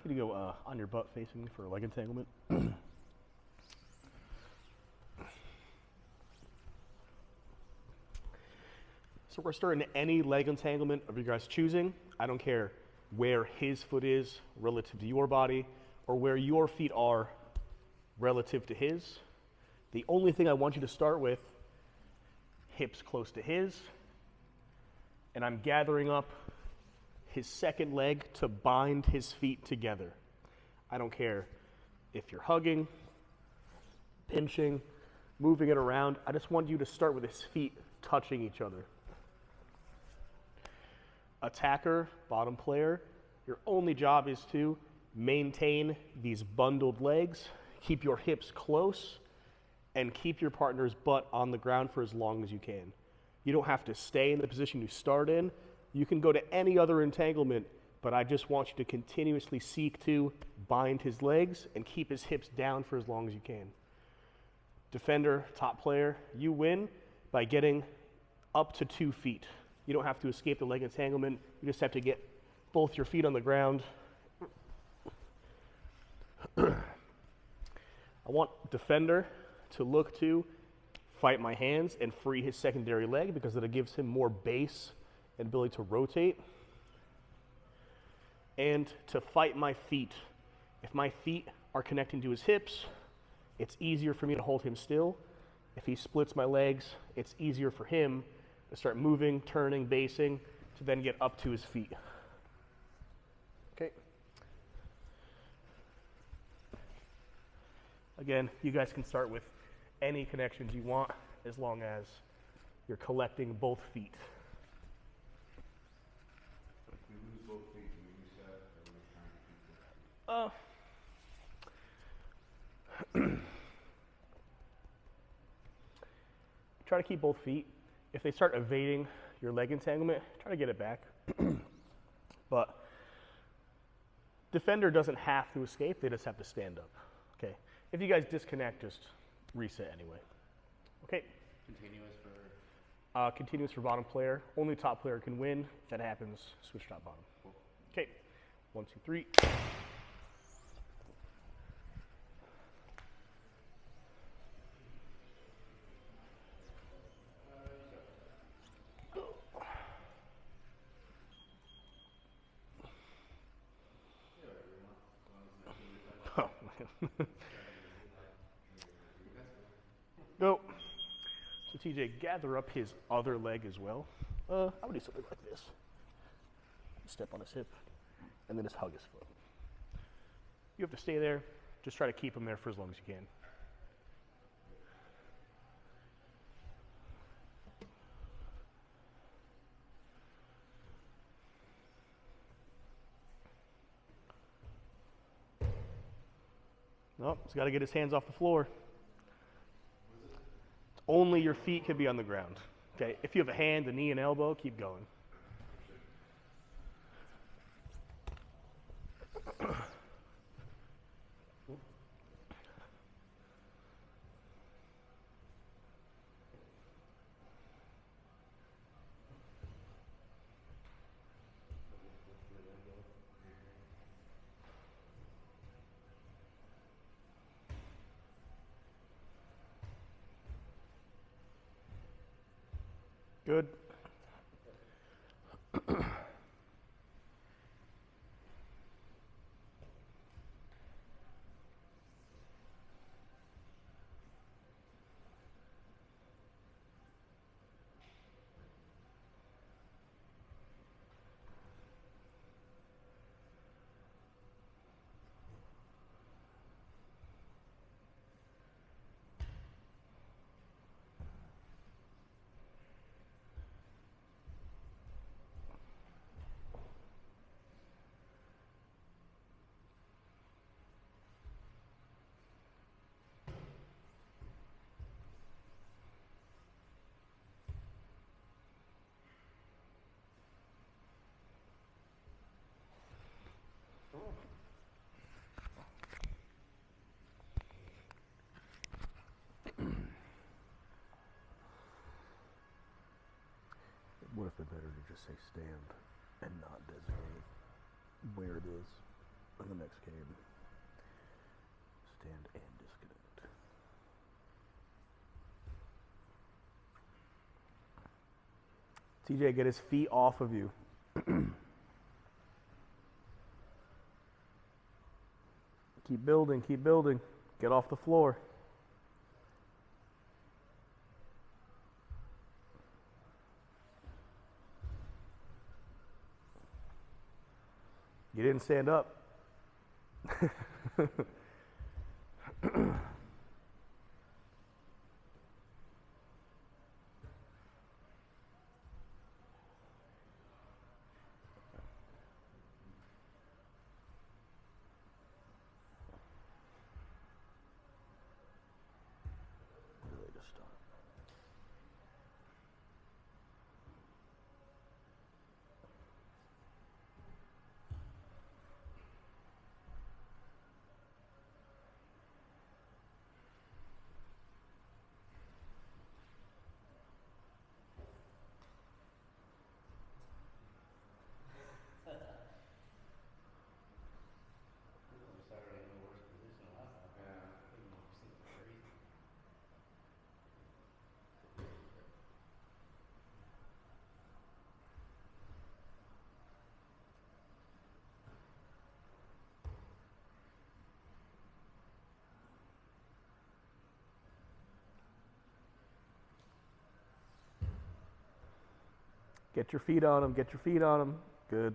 you go on your butt facing me for a leg entanglement? So we're starting any leg entanglement of your guys' choosing. I don't care where his foot is relative to your body or where your feet are relative to his. The only thing I want you to start with, hips close to his, and I'm gathering up his second leg to bind his feet together. I don't care if you're hugging, pinching, moving it around. I just want you to start with his feet touching each other. Attacker, bottom player, your only job is to maintain these bundled legs, keep your hips close, and keep your partner's butt on the ground for as long as you can. You don't have to stay in the position you start in. You can go to any other entanglement, but I just want you to continuously seek to bind his legs and keep his hips down for as long as you can. Defender, top player, you win by getting up to 2 feet. You don't have to escape the leg entanglement. You just have to get both your feet on the ground. I want defender to look to fight my hands and free his secondary leg because it gives him more base and ability to rotate. And to fight my feet. If my feet are connecting to his hips, it's easier for me to hold him still. If he splits my legs, it's easier for him to start moving, turning, basing, to then get up to his feet. Okay. Again, you guys can start with any connections you want as long as you're collecting both feet. If we lose both feet, do we reset or we trying to keep it? Try to keep both feet. If they start evading your leg entanglement, try to get it back. But defender doesn't have to escape, they just have to stand up. Okay. If you guys disconnect, just reset anyway. Okay. Continuous for bottom player. Only top player can win. If that happens, switch top bottom. Okay. 1, 2, 3. Go. So TJ, gather up his other leg as well. I would do something like this. Step on his hip, and then just hug his foot. You have to stay there. Just try to keep him there for as long as you can. Nope, he's got to get his hands off the floor. Only your feet can be on the ground. Okay, if you have a hand, a knee, an elbow, keep going. Good. It would have been better to just say stand and not designate where it is. in the next game. Stand and disconnect. TJ, get his feet off of you. Keep building, keep building. Get off the floor. You didn't stand up. Really just stop. Get your feet on him, get your feet on him. Good.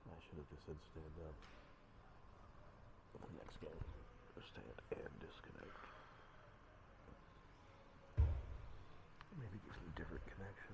I should have just said stand up. The next game, stand and disconnect. Maybe gives me a different connection.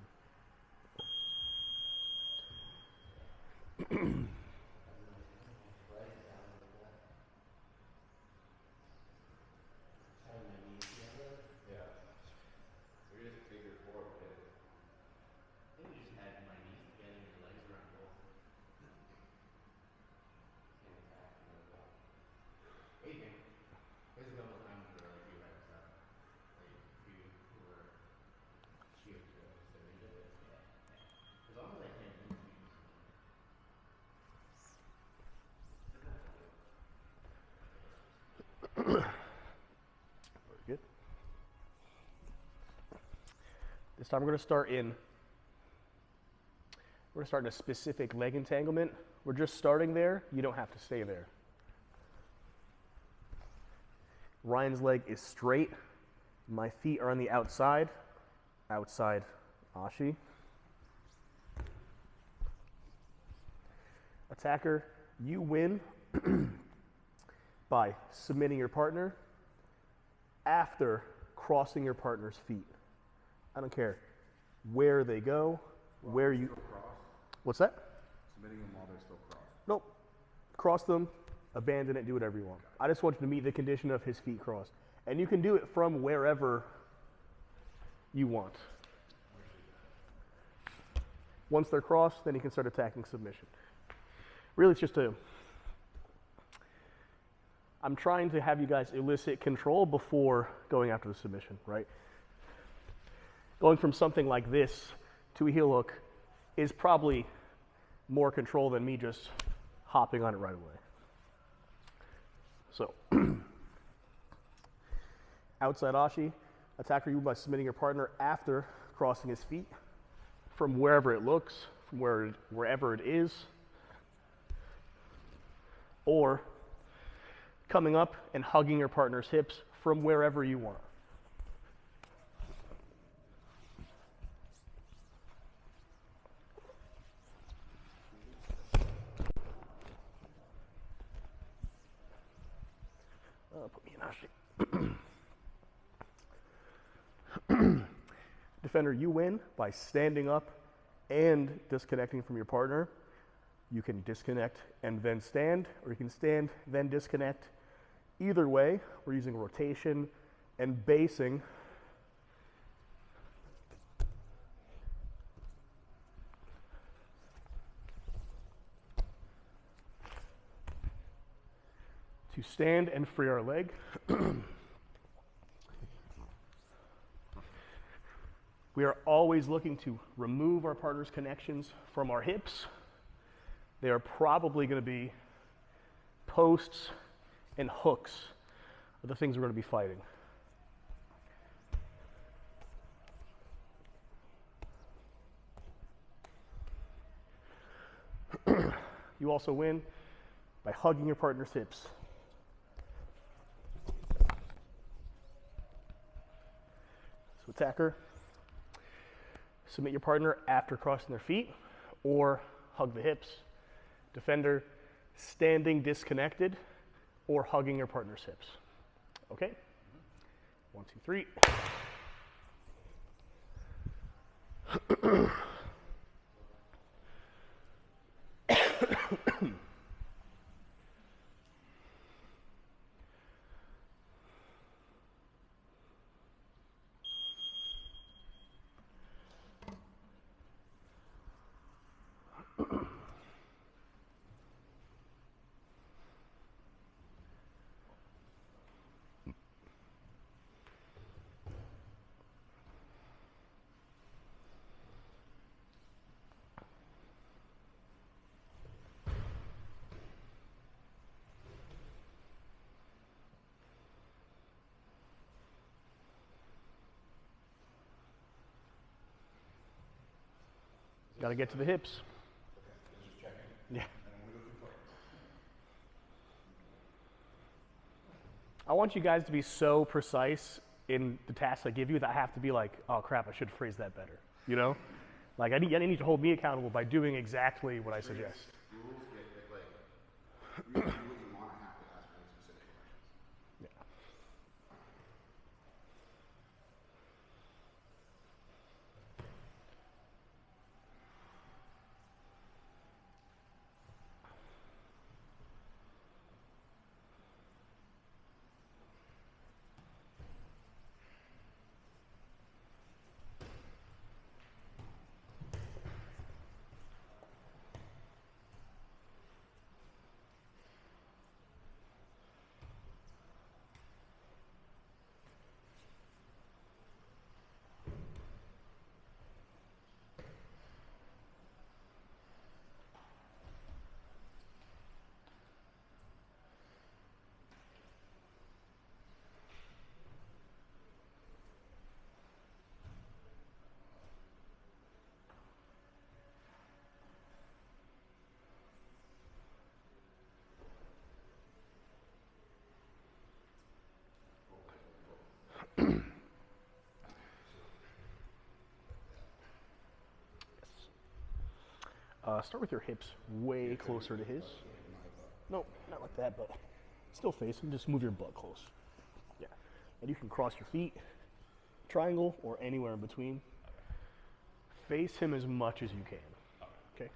Very good. This time we're going to start in a specific leg entanglement. We're just starting there. You don't have to stay there. Ryan's leg is straight. My feet are on the outside. Outside Ashi. Attacker, you win by submitting your partner after crossing your partner's feet. I don't care where they go, where you... What's that? Submitting them while they're still crossed. Nope. Cross them, abandon it, do whatever you want. I just want you to meet the condition of his feet crossed. And you can do it from wherever you want. Once they're crossed, then you can start attacking submission. Really, it's just I'm trying to have you guys elicit control before going after the submission, right? Going from something like this to a heel hook is probably more control than me just hopping on it right away. So, outside ashi, attack or you by submitting your partner after crossing his feet from wherever it looks, from wherever it is, or coming up and hugging your partner's hips from wherever you want. Put me in ashi. Defender, you win by standing up and disconnecting from your partner. You can disconnect and then stand, or you can stand, then disconnect. Either way, we're using rotation and basing. To stand and free our leg. We are always looking to remove our partner's connections from our hips. They are probably going to be posts and hooks are the things we're going to be fighting. You also win by hugging your partner's hips. So attacker, submit your partner after crossing their feet or hug the hips. Defender, standing disconnected or hugging your partner's hips. Okay? 1, 2, 3. Got to get to the hips. Yeah. I want you guys to be so precise in the tasks I give you that I have to be like, oh crap, I should phrase that better. You know? Like I need to hold me accountable by doing exactly what I suggest. Rules get like, you do what you want to have to ask really specific questions. Yeah. Start with your hips way closer to his. No, not like that, but still face him. Just move your butt close. Yeah. And you can cross your feet, triangle, or anywhere in between. Face him as much as you can. Okay?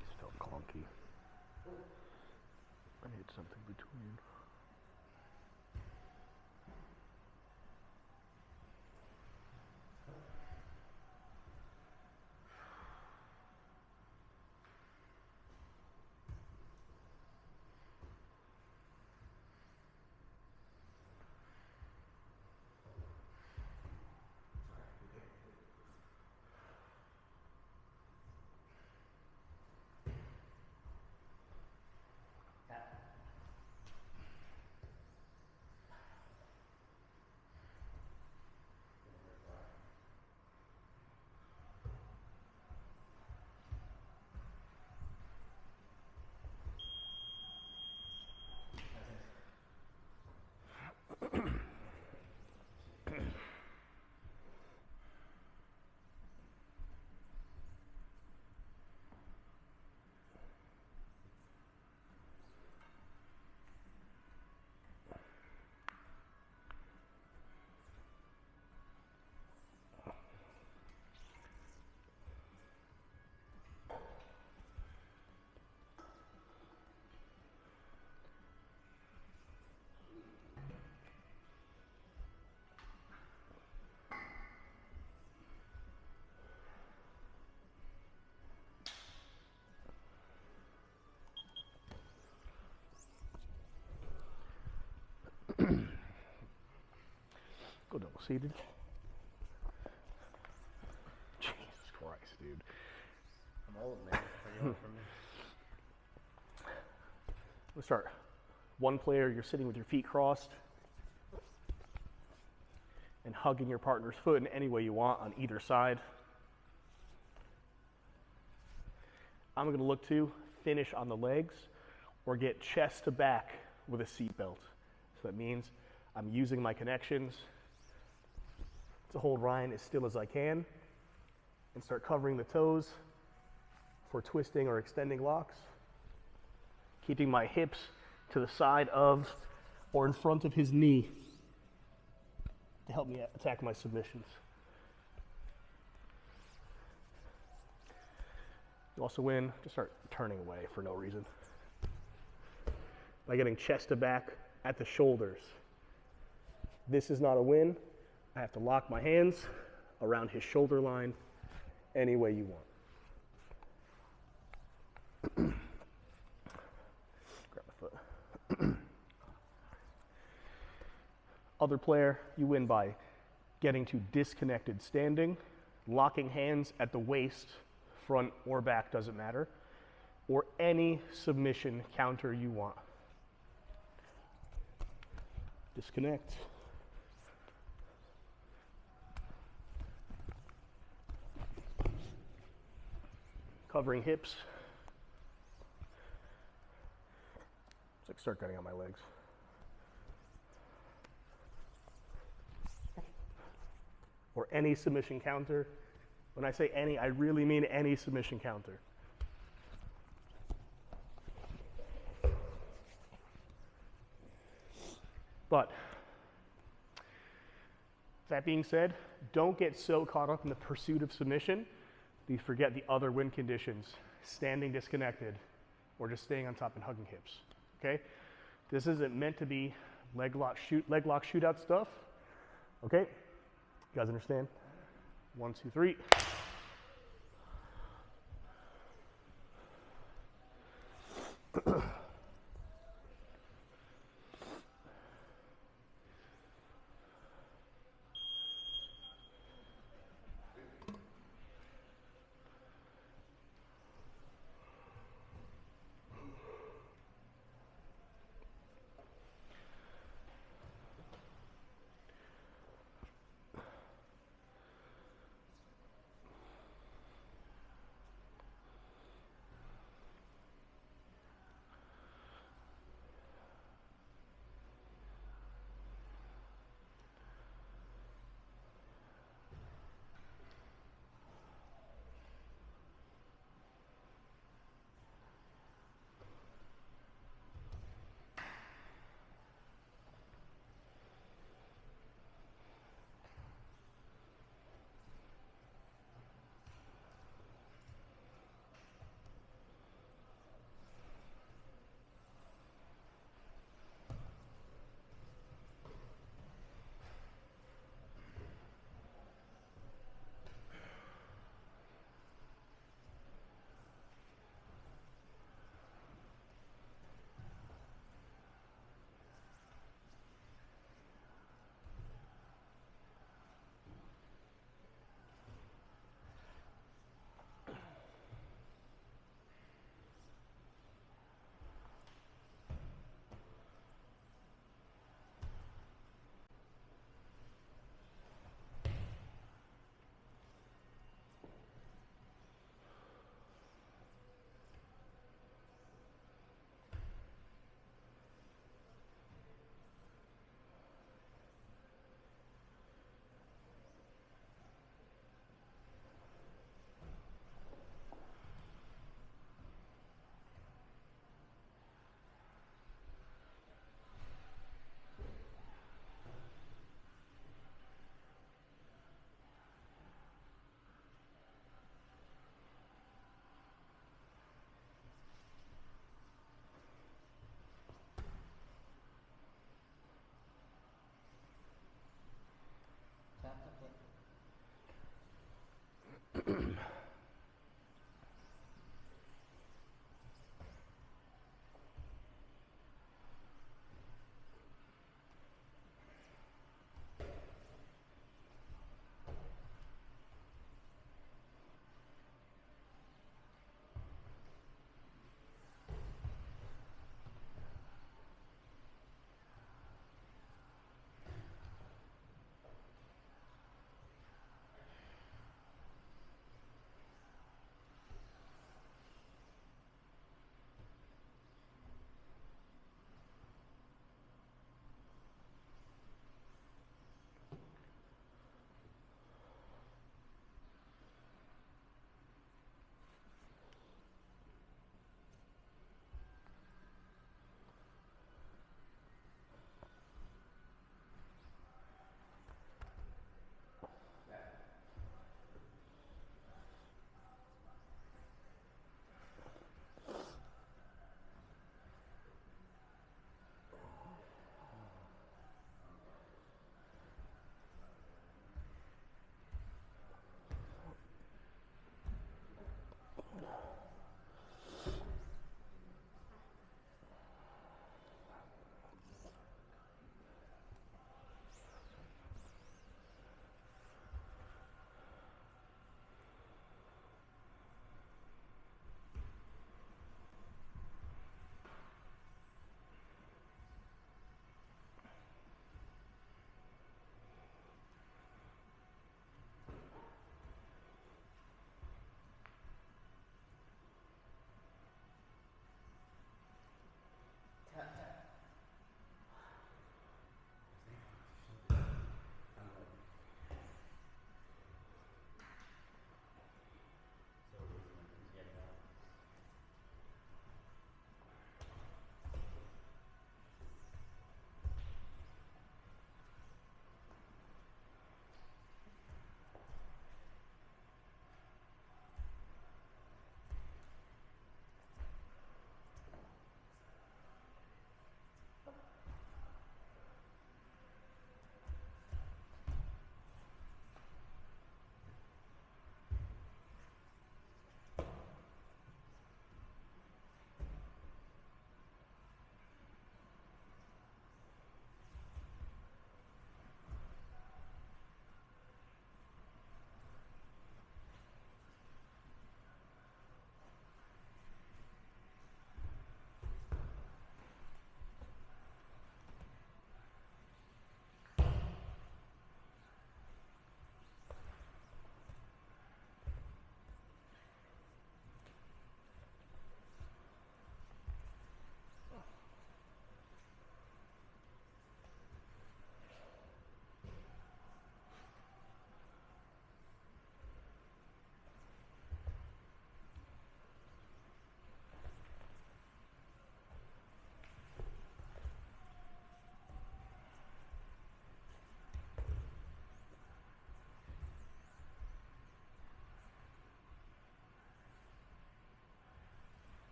These felt clunky. I need something between. Go double seated. Jesus Christ, dude. I'm old, man. What do you want from me? Let's start. One player, you're sitting with your feet crossed and hugging your partner's foot in any way you want on either side. I'm going to look to finish on the legs or get chest to back with a seat belt. So that means I'm using my connections to hold Ryan as still as I can and start covering the toes for twisting or extending locks, keeping my hips to the side of or in front of his knee to help me attack my submissions. You also win, just start turning away for no reason, by getting chest to back at the shoulders. This is not a win. I have to lock my hands around his shoulder line any way you want. Grab my foot. Other player, you win by getting to disconnected standing, locking hands at the waist, front or back, doesn't matter, or any submission counter you want. Disconnect. Covering hips. It's like start cutting out my legs. Or any submission counter. When I say any, I really mean any submission counter. But that being said, don't get so caught up in the pursuit of submission that you forget the other win conditions, standing disconnected or just staying on top and hugging hips. Okay? This isn't meant to be leg lock shootout stuff. Okay? You guys understand? 1, 2, 3.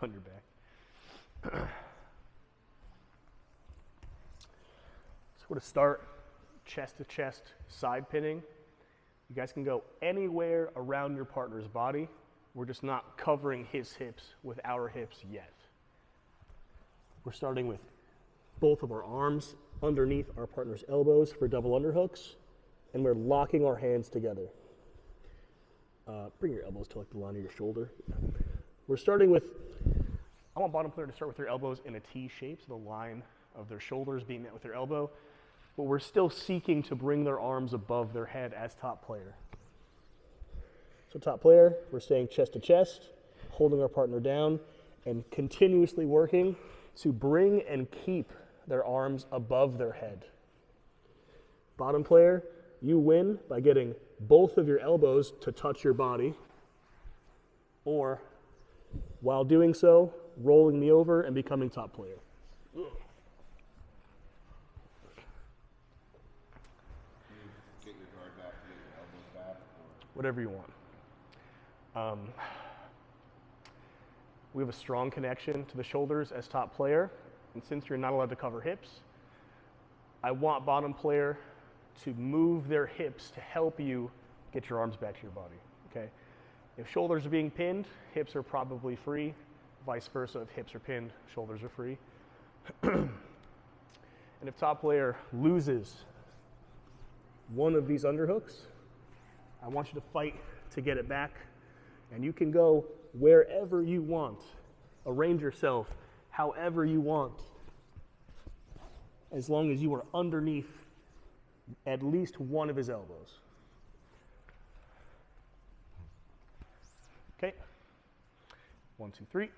on your back. So we're going to start chest to chest side pinning. You guys can go anywhere around your partner's body. We're just not covering his hips with our hips yet. We're starting with both of our arms underneath our partner's elbows for double underhooks, and we're locking our hands together. Bring your elbows to like the line of your shoulder. We're starting with, I want bottom player to start with their elbows in a T shape, so the line of their shoulders being met with their elbow, but we're still seeking to bring their arms above their head as top player. So top player, we're staying chest to chest, holding our partner down, and continuously working to bring and keep their arms above their head. Bottom player, you win by getting both of your elbows to touch your body, or while doing so, rolling me over and becoming top player. Get your guard back, get your elbows back. Whatever you want. We have a strong connection to the shoulders as top player, and since you're not allowed to cover hips, I want bottom player to move their hips to help you get your arms back to your body, okay? If shoulders are being pinned, hips are probably free. Vice versa, if hips are pinned, shoulders are free. And if top player loses one of these underhooks, I want you to fight to get it back, and you can go wherever you want. Arrange yourself however you want, as long as you are underneath at least one of his elbows. Okay. 1, 2, 3. Do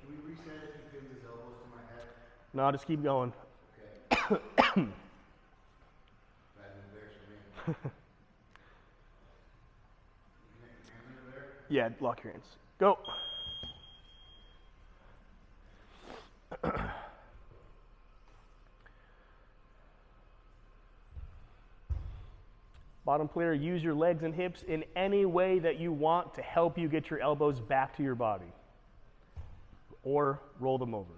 we reset if he pins his elbows to my head? No, just keep going. Okay. That'd embarrass me. Hands under there? Yeah, lock your hands. Go. Bottom player, use your legs and hips in any way that you want to help you get your elbows back to your body, or roll them over.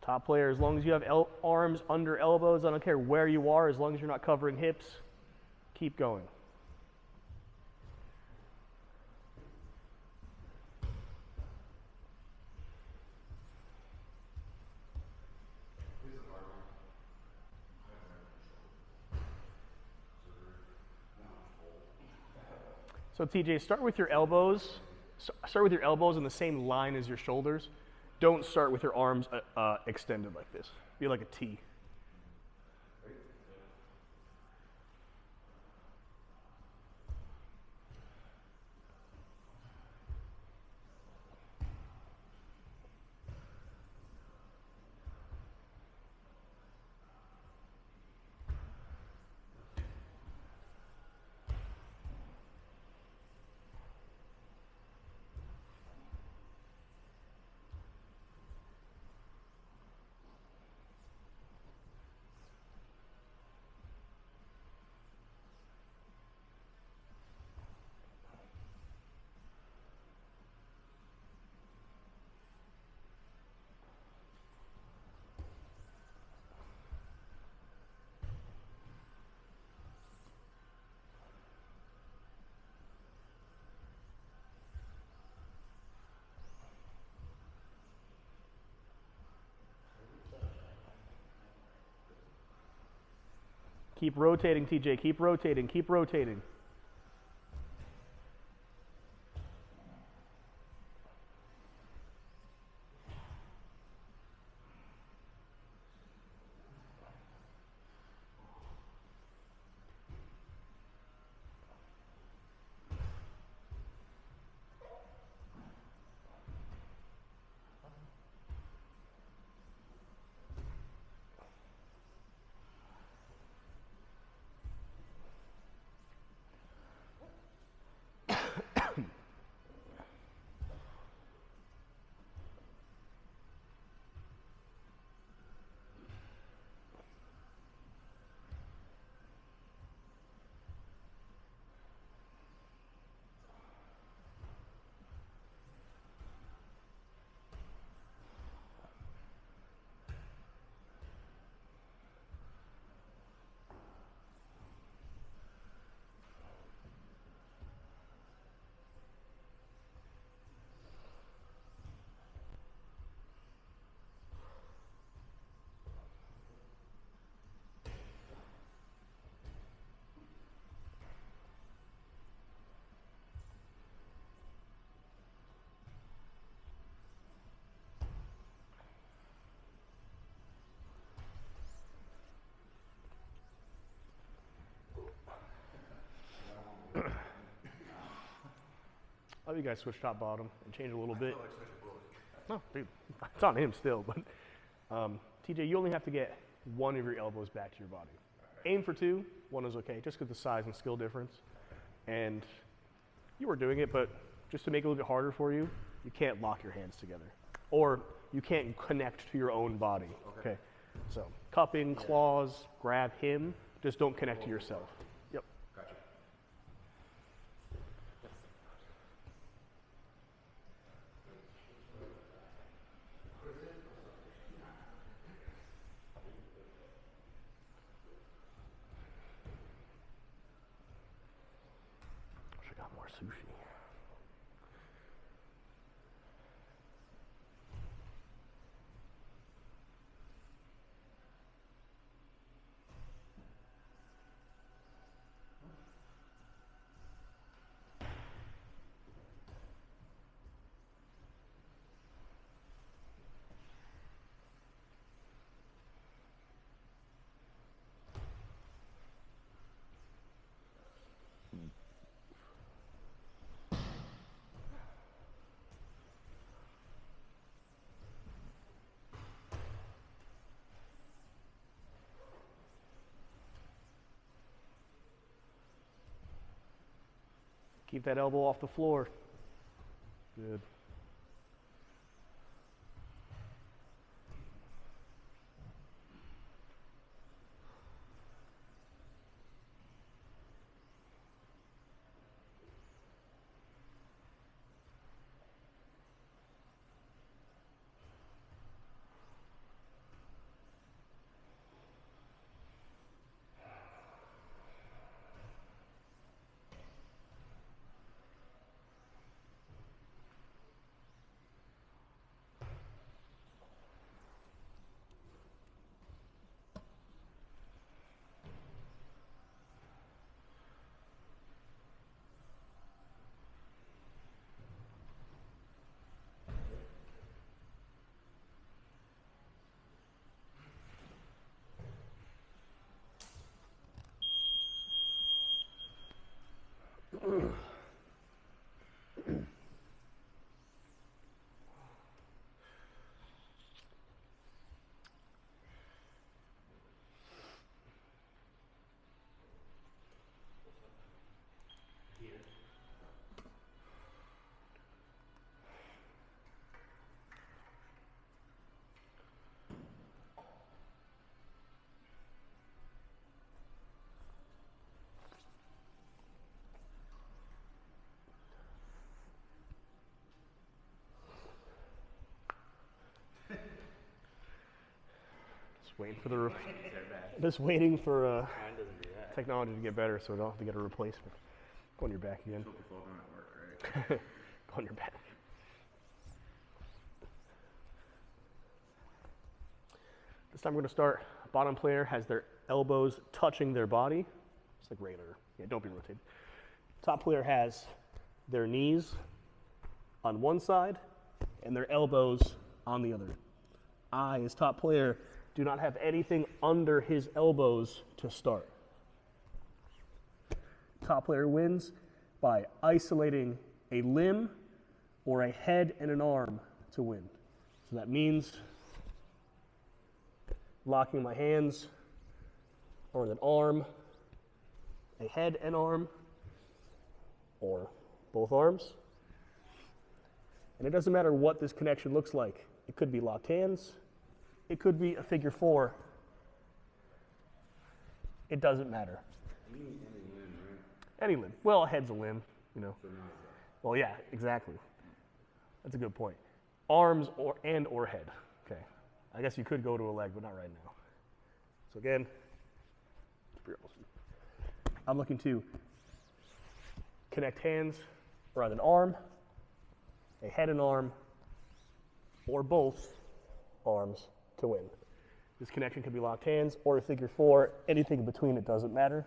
Top player, as long as you have arms under elbows, I don't care where you are, as long as you're not covering hips, keep going. So TJ, start with your elbows. Start with your elbows in the same line as your shoulders. Don't start with your arms extended like this. Be like a T. Keep rotating, TJ. Keep rotating. Keep rotating. I'll have you guys switch top bottom and change a little bit. I feel like such a bully. No, dude, it's on him still. But TJ, you only have to get one of your elbows back to your body. Aim for two. One is okay, just because the size and skill difference. And you were doing it, but just to make it a little bit harder for you, you can't lock your hands together, or you can't connect to your own body. Okay. So cupping, claws, grab him. Just don't connect to yourself. Yep. Gotcha. Wish I got more sushi. Keep that elbow off the floor. Good. Just waiting for the just waiting for technology to get better, so we don't have to get a replacement. Go on your back again. Hope it's all done at work, right? Go on your back. This time we're going to start. Bottom player has their elbows touching their body. It's like regular. Yeah, don't be rotated. Top player has their knees on one side and their elbows on the other. I, as top player, do not have anything under his elbows to start. Top player wins by isolating a limb or a head and an arm to win. So that means locking my hands or an arm, a head and arm, or both arms. And it doesn't matter what this connection looks like. It could be locked hands. It could be a figure four. It doesn't matter. Any limb. Well, a head's a limb, you know. Well, yeah, exactly. That's a good point. Arms or head. Okay. I guess you could go to a leg, but not right now. So again, I'm looking to connect hands around an arm, a head and arm, or both arms to win. This connection could be locked hands or a figure four. Anything in between, it doesn't matter.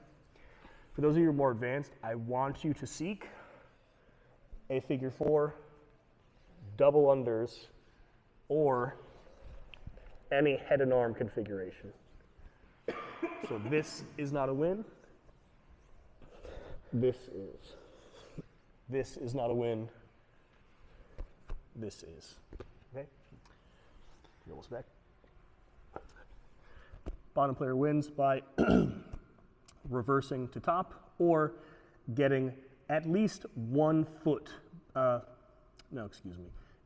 For those of you who are more advanced, I want you to seek a figure four, double unders, or any head and arm configuration. So this is not a win. This is not a win. this is. Okay? You're almost back. Bottom player wins by reversing to top or getting at least 1 foot,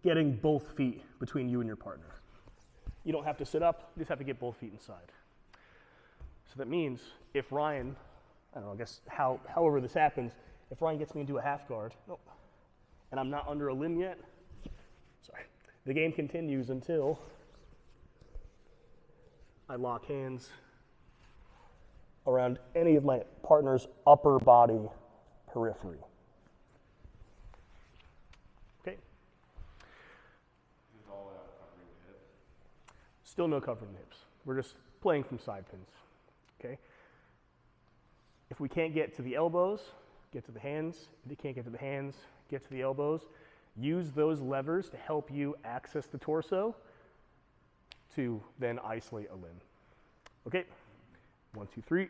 getting both feet between you and your partner. You don't have to sit up, you just have to get both feet inside. So that means if Ryan, I don't know, I guess however this happens, if Ryan gets me into a half guard, and I'm not under a limb yet, sorry, the game continues until I lock hands around any of my partner's upper body periphery. Okay? Is all that covering the hips? Still no covering the hips. We're just playing from side pins. Okay? If we can't get to the elbows, get to the hands. If you can't get to the hands, get to the elbows. Use those levers to help you access the torso to then isolate a limb. Okay? 1, 2, 3.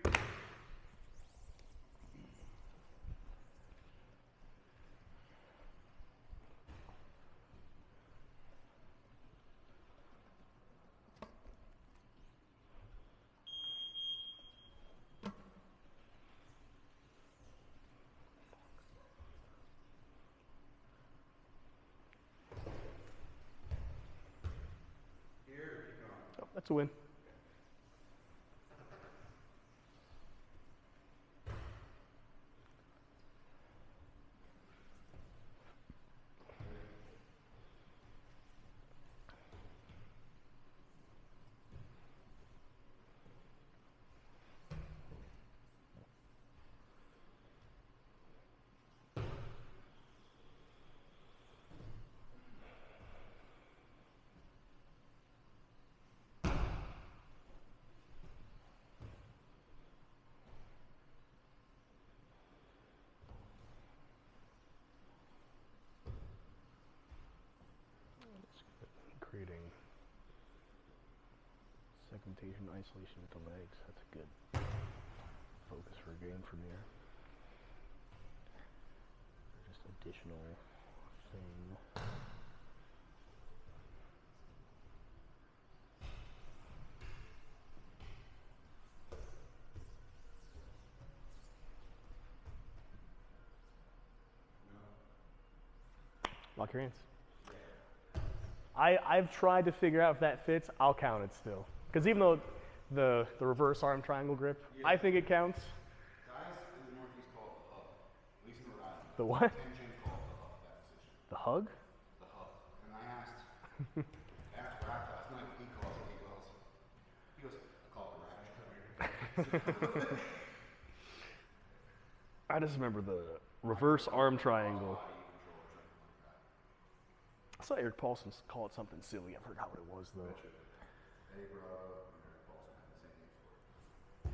Oh, that's a win. Creating segmentation, isolation with the legs. That's a good focus for a game from here. Just additional thing. Lock your hands. I've tried to figure out if that fits. I'll count it still. Because even though the reverse arm triangle grip, I think it counts. Guys in the Northeast call it the hug. At least in Rhode Island. The what? Ken James called it the hug, that position. The hug? The hug. And I asked Rack last night what he calls it. He goes, I call it the rack. I just remember the reverse arm triangle. I saw Eric Paulson call it something silly. I forgot what it was though. Eddie Bravo and Eric Paulson had the same name for it.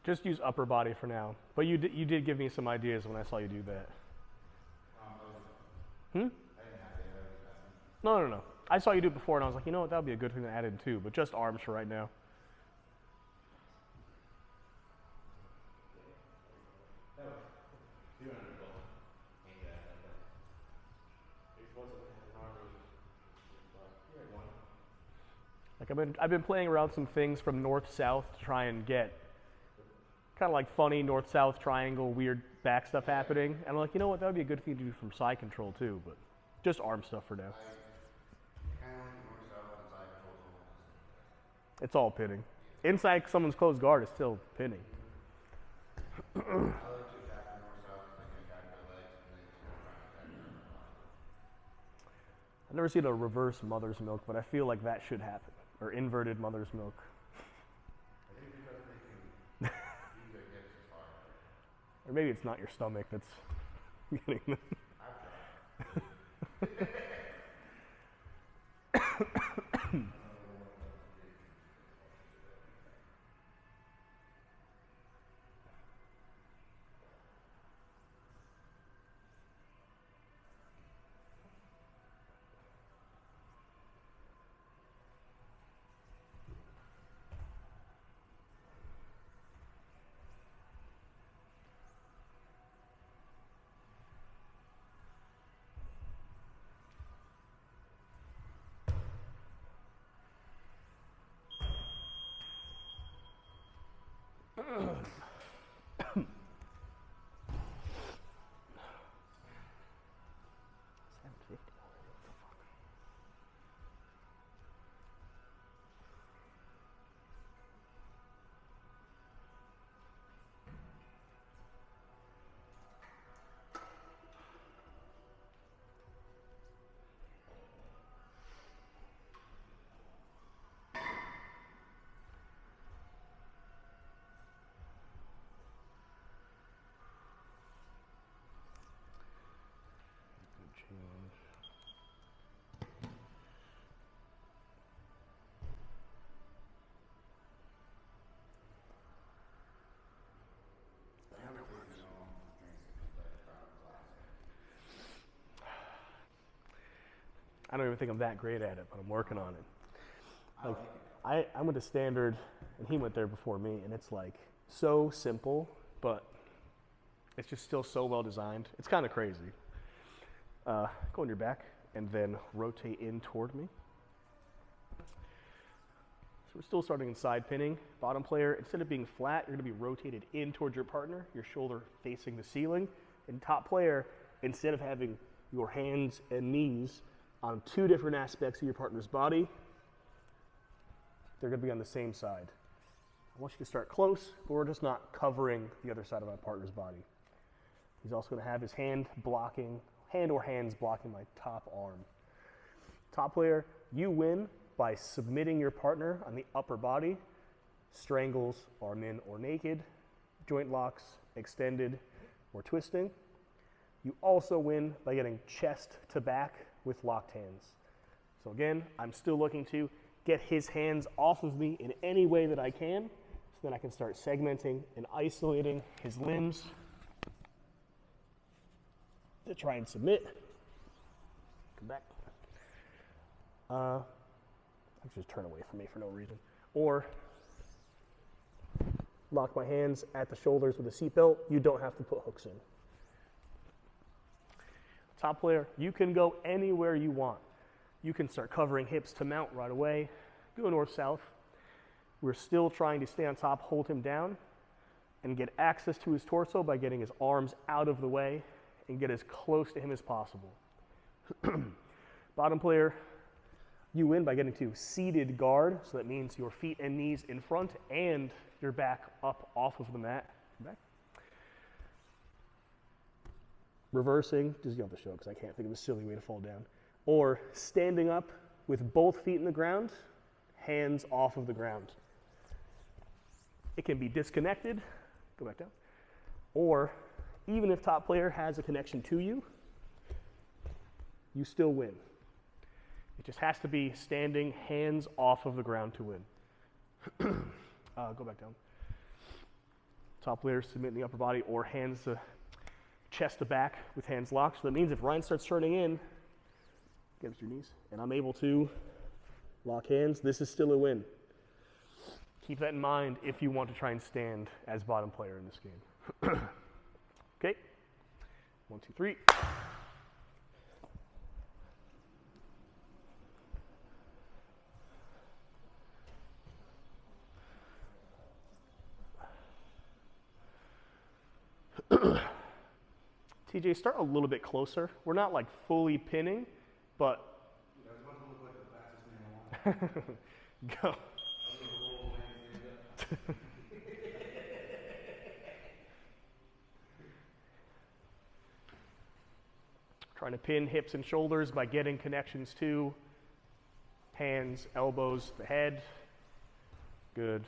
Just use upper body for now. But you did give me some ideas when I saw you do that. Hmm? No. I saw you do it before, and I was like, you know what, that would be a good thing to add in too. But just arms for right now. Like I've been playing around some things from north-south to try and get kind of like funny north-south triangle, weird back stuff happening. And I'm like, you know what, that would be a good thing to do from side control too, but just arm stuff for now. Kind of like north south and side control. It's all pinning. Inside someone's closed guard is still pinning. I like to attack the north south because I can attack their legs and they can try and attack their body. I've never seen a reverse mother's milk, but I feel like that should happen. Or inverted mother's milk. I think because they can use their hips as hard. Or maybe it's not your stomach that's getting them. I've tried. I don't even think I'm that great at it, but I'm working on it. Like, I went to standard, and he went there before me, and it's like so simple, but it's just still so well designed. It's kind of crazy. Go on your back, and then rotate in toward me. So we're still starting in side pinning. Bottom player, instead of being flat, you're going to be rotated in towards your partner, your shoulder facing the ceiling. And top player, instead of having your hands and knees on two different aspects of your partner's body, they're going to be on the same side. I want you to start close, but we're just not covering the other side of my partner's body. He's also going to have his hand or hands blocking my top arm. Top player, you win by submitting your partner on the upper body. Strangles, arm in or naked, joint locks, extended, or twisting. You also win by getting chest to back with locked hands. So again, I'm still looking to get his hands off of me in any way that I can, so then I can start segmenting and isolating his limbs to try and submit. Come back. I just turn away from me for no reason. Or lock my hands at the shoulders with a seatbelt. You don't have to put hooks in. Top player, you can go anywhere you want. You can start covering hips to mount right away. Go north-south. We're still trying to stay on top, hold him down, and get access to his torso by getting his arms out of the way and get as close to him as possible. Bottom player, you win by getting to seated guard, so that means your feet and knees in front and your back up off of the mat. Back. Reversing, just you have to show because I can't think of a silly way to fall down. Or standing up with both feet in the ground, hands off of the ground. It can be disconnected, go back down. Or even if top player has a connection to you, you still win. It just has to be standing hands off of the ground to win. Go back down. Top layer, submit in the upper body, or hands to chest to back with hands locked. So that means if Ryan starts turning in against your knees, and I'm able to lock hands, this is still a win. Keep that in mind if you want to try and stand as bottom player in this game. Okay, 1, 2, 3. TJ, start a little bit closer. We're not like fully pinning, but I was about to look like the fastest man alive. go. I was gonna roll and stand up. Trying to pin hips and shoulders by getting connections to hands, elbows, the head. Good.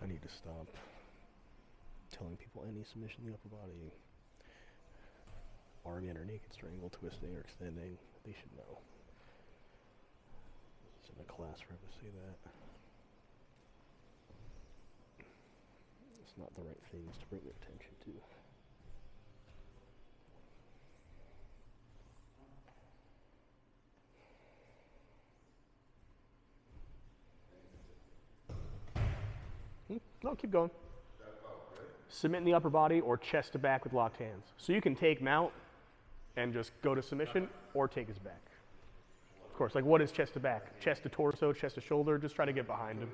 I need to stop telling people any submission in the upper body, arm in or naked strangle, twisting or extending. They should know. It's in a class where I have to say that. It's not the right things to bring their attention to. No, keep going. Submit in the upper body or chest to back with locked hands. So you can take mount and just go to submission or take his back. Of course, like what is chest to back? Chest to torso, chest to shoulder, just try to get behind him.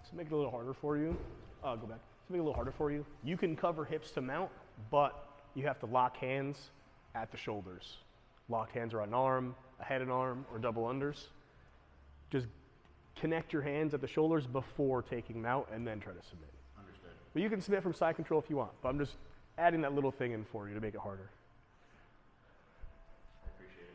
To make it a little harder for you, go back. To make it a little harder for you, you can cover hips to mount, but you have to lock hands at the shoulders. Locked hands around an arm, a head and arm, or double unders. Just connect your hands at the shoulders before taking mount and then try to submit. Understood. But you can submit from side control if you want, but I'm just adding that little thing in for you to make it harder. I appreciate it.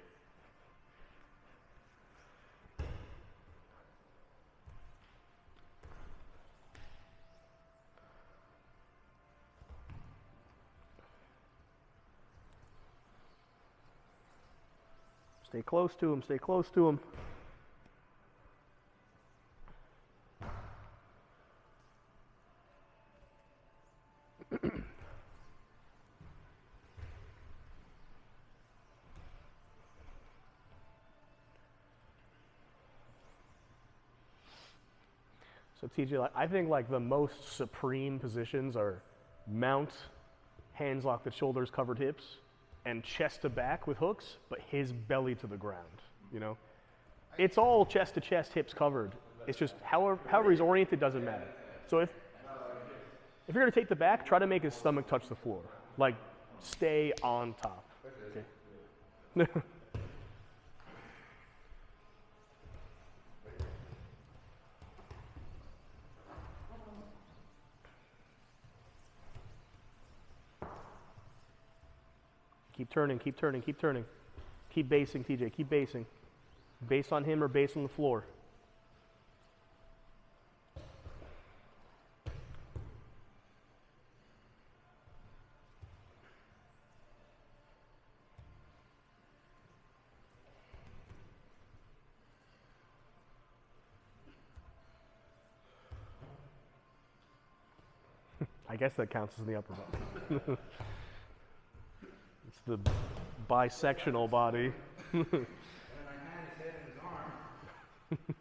Stay close to him, stay close to him. So TJ, I think like the most supreme positions are mount, hands locked at shoulders, covered hips, and chest to back with hooks, but his belly to the ground, you know? It's all chest to chest, hips covered. It's just however he's oriented doesn't matter. So if you're gonna take the back, try to make his stomach touch the floor. Like stay on top. Okay. Keep turning, keep turning, keep turning. Keep basing, TJ, keep basing. Base on him or base on the floor. I guess that counts as the upper body. It's the bisectional body. And then I had his head in his arm.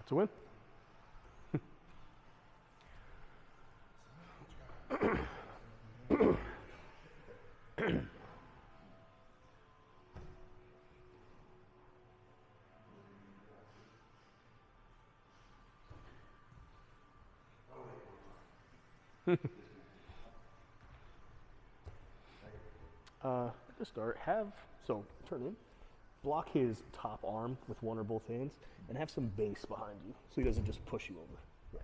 It's a win. To start, turn in, block his top arm with one or both hands, and have some base behind you so he doesn't just push you over. Yeah.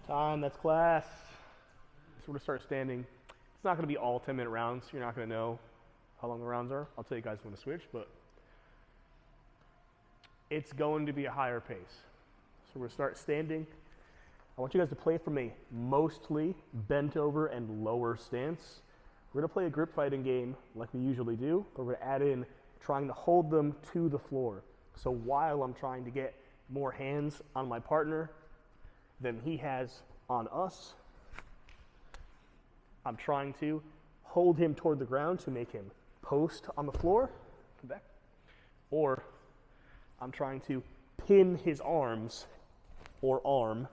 Time, that's class. So we're gonna start standing. It's not gonna be all 10-minute rounds. You're not gonna know how long the rounds are. I'll tell you guys when to switch, but it's going to be a higher pace. So we're gonna start standing. I want you guys to play from a mostly bent over and lower stance. We're gonna play a grip fighting game like we usually do, but we're gonna add in trying to hold them to the floor. So while I'm trying to get more hands on my partner than he has on us, I'm trying to hold him toward the ground to make him post on the floor, come back, or I'm trying to pin his arms or arm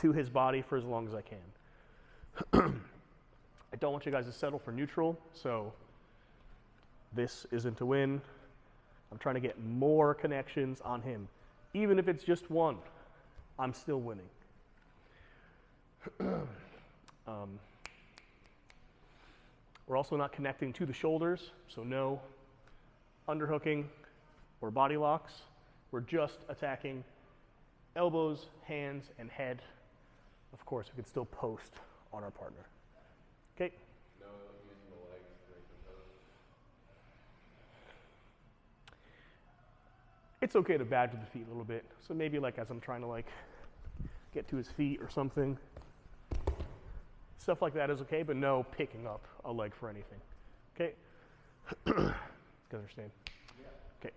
to his body for as long as I can. I don't want you guys to settle for neutral, so this isn't a win. I'm trying to get more connections on him. Even if it's just one, I'm still winning. We're also not connecting to the shoulders, so no underhooking or body locks. We're just attacking elbows, hands, and head. Of course, we can still post on our partner. Okay? No using the legs to make them toes. It's okay to badger the feet a little bit. So maybe like as I'm trying to like get to his feet or something. Stuff like that is okay, but no picking up a leg for anything. Okay? You guys understand? Yeah. Okay.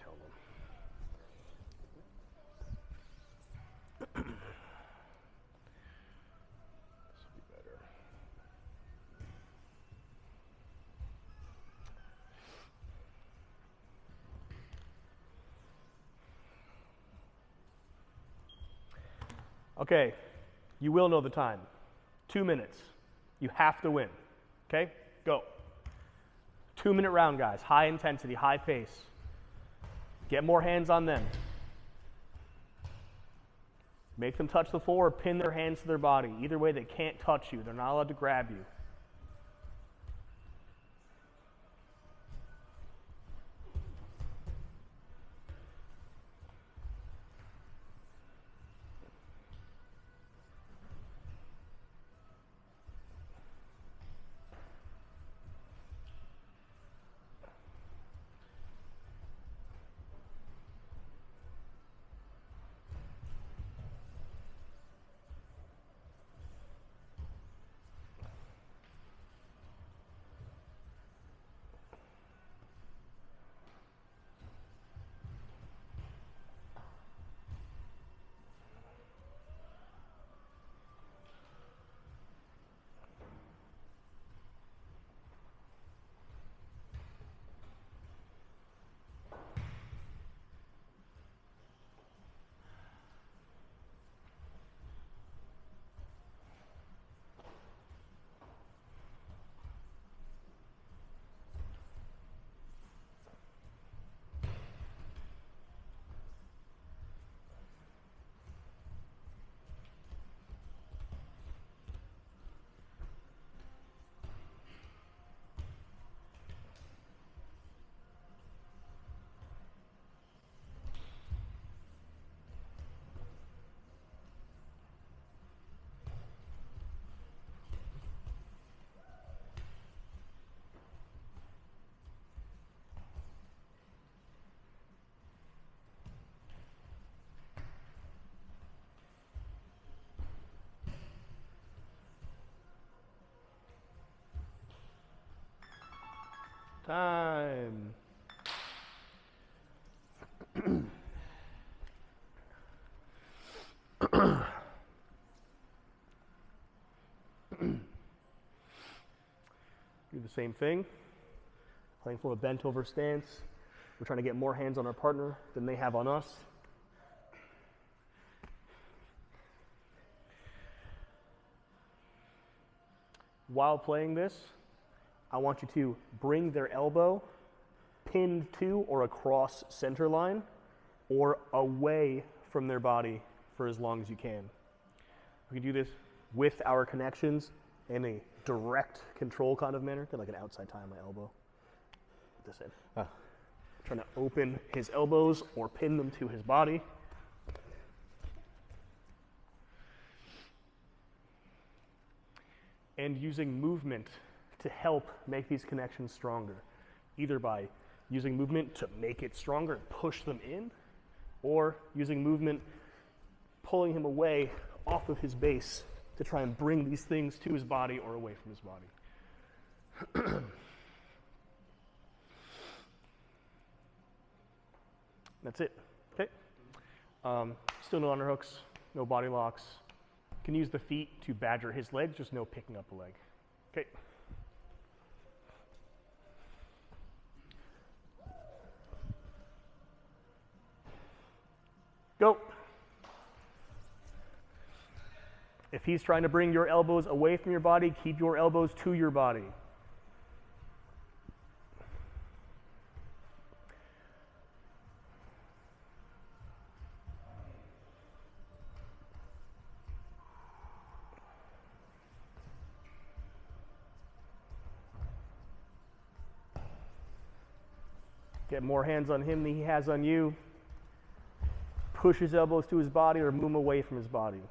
Tell them. This will be better. Okay, you will know the time. 2 minutes. You have to win. Okay, go. 2-minute round, guys. High intensity, high pace. Get more hands on them. Make them touch the floor or pin their hands to their body. Either way, they can't touch you. They're not allowed to grab you. Time. Do the same thing. Playing from a bent over stance. We're trying to get more hands on our partner than they have on us. While playing this, I want you to bring their elbow pinned to or across center line or away from their body for as long as you can. We can do this with our connections in a direct control kind of manner, kind of like an outside tie on my elbow. This in. Trying to open his elbows or pin them to his body. And using movement to help make these connections stronger, either by using movement to make it stronger and push them in, or using movement pulling him away off of his base to try and bring these things to his body or away from his body. That's it. Okay. Still no underhooks, no body locks. Can use the feet to badger his legs, just no picking up the leg. Okay. Go. If he's trying to bring your elbows away from your body, keep your elbows to your body. Get more hands on him than he has on you. Push his elbows to his body or move him away from his body.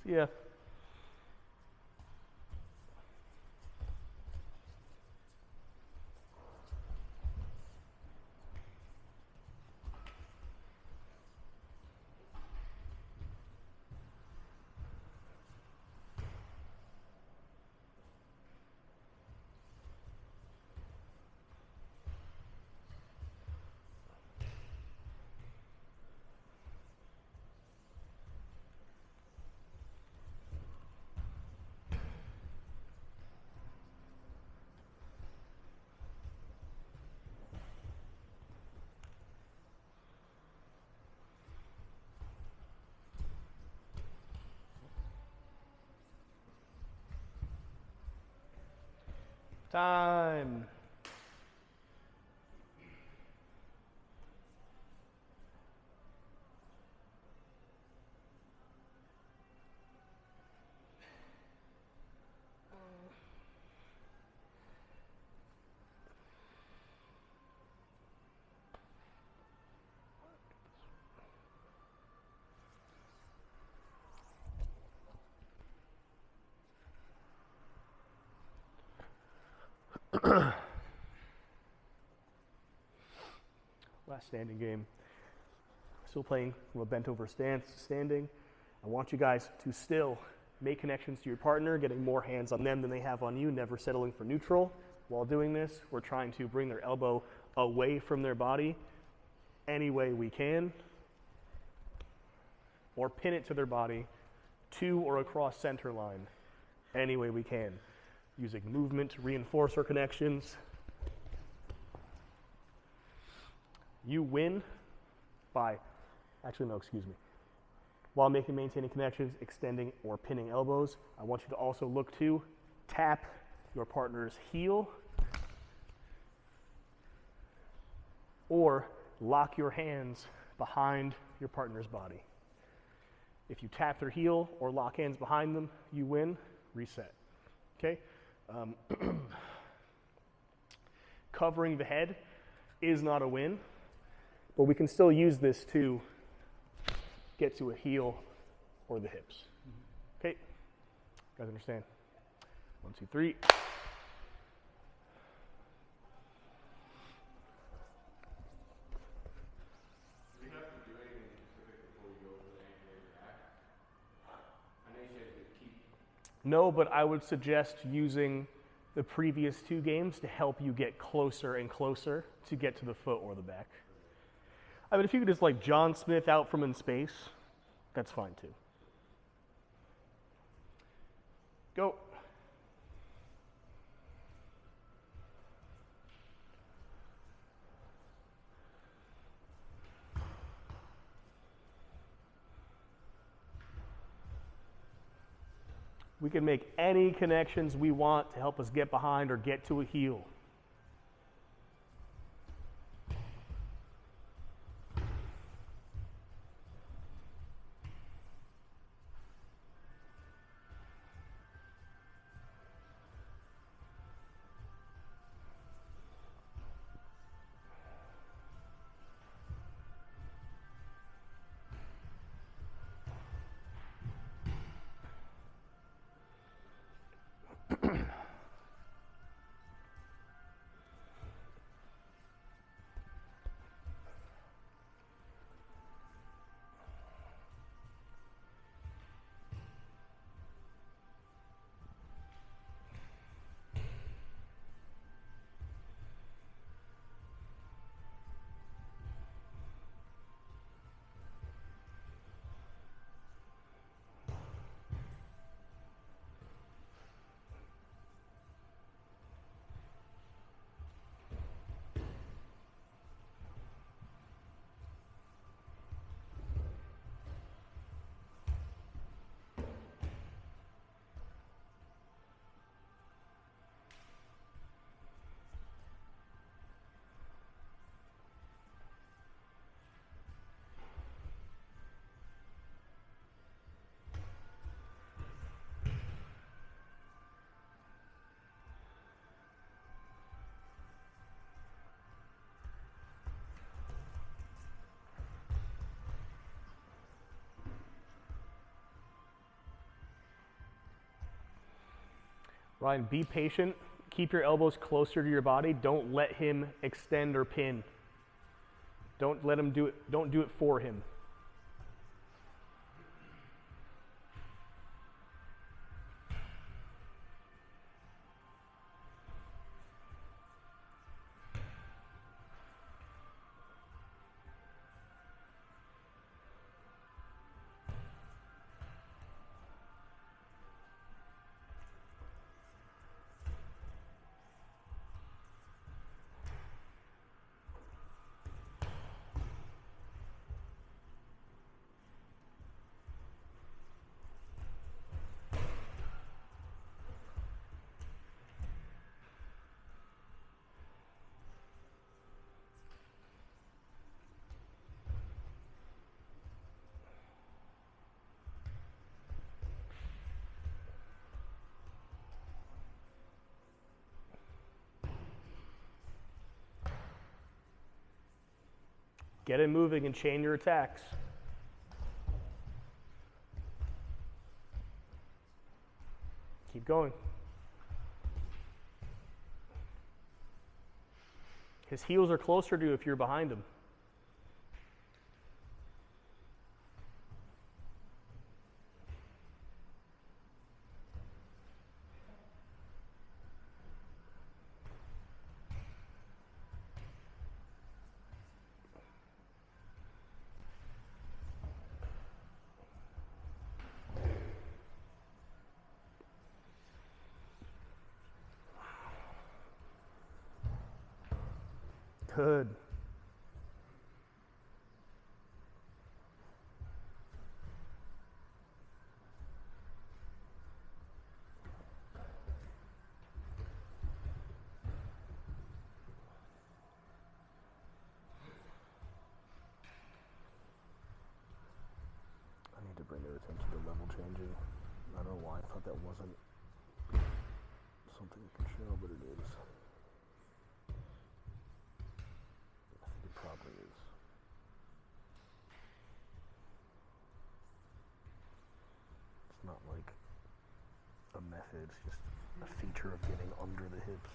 See ya. Time. Last standing game. Still playing from a bent over stance, standing. I want you guys to still make connections to your partner, getting more hands on them than they have on you, never settling for neutral. While doing this, we're trying to bring their elbow away from their body any way we can, or pin it to their body to or across center line any way we can, using movement to reinforce our connections. You win by, while maintaining connections, extending or pinning elbows. I want you to also look to tap your partner's heel or lock your hands behind your partner's body. If you tap their heel or lock hands behind them, you win. Reset. Okay? Covering the head is not a win, but we can still use this to get to a heel or the hips. Okay? You guys understand? 1, 2, 3. Do we have to do anything specific before we go over the ankle or back? I know you said to keep. No, but I would suggest using the previous 2 games to help you get closer and closer to get to the foot or the back. I mean, if you could just like John Smith out from in space, that's fine too. Go. We can make any connections we want to help us get behind or get to a heel. Ryan, be patient. Keep your elbows closer to your body. Don't let him extend or pin. Don't let him do it. Don't do it for him. Get it moving and chain your attacks. Keep going. His heels are closer to you if you're behind him. Good. I need to bring their attention to level changing. I don't know why I thought that wasn't something you can show, but it is. I think it probably is. It's not like a method, it's just a feature of getting under the hips.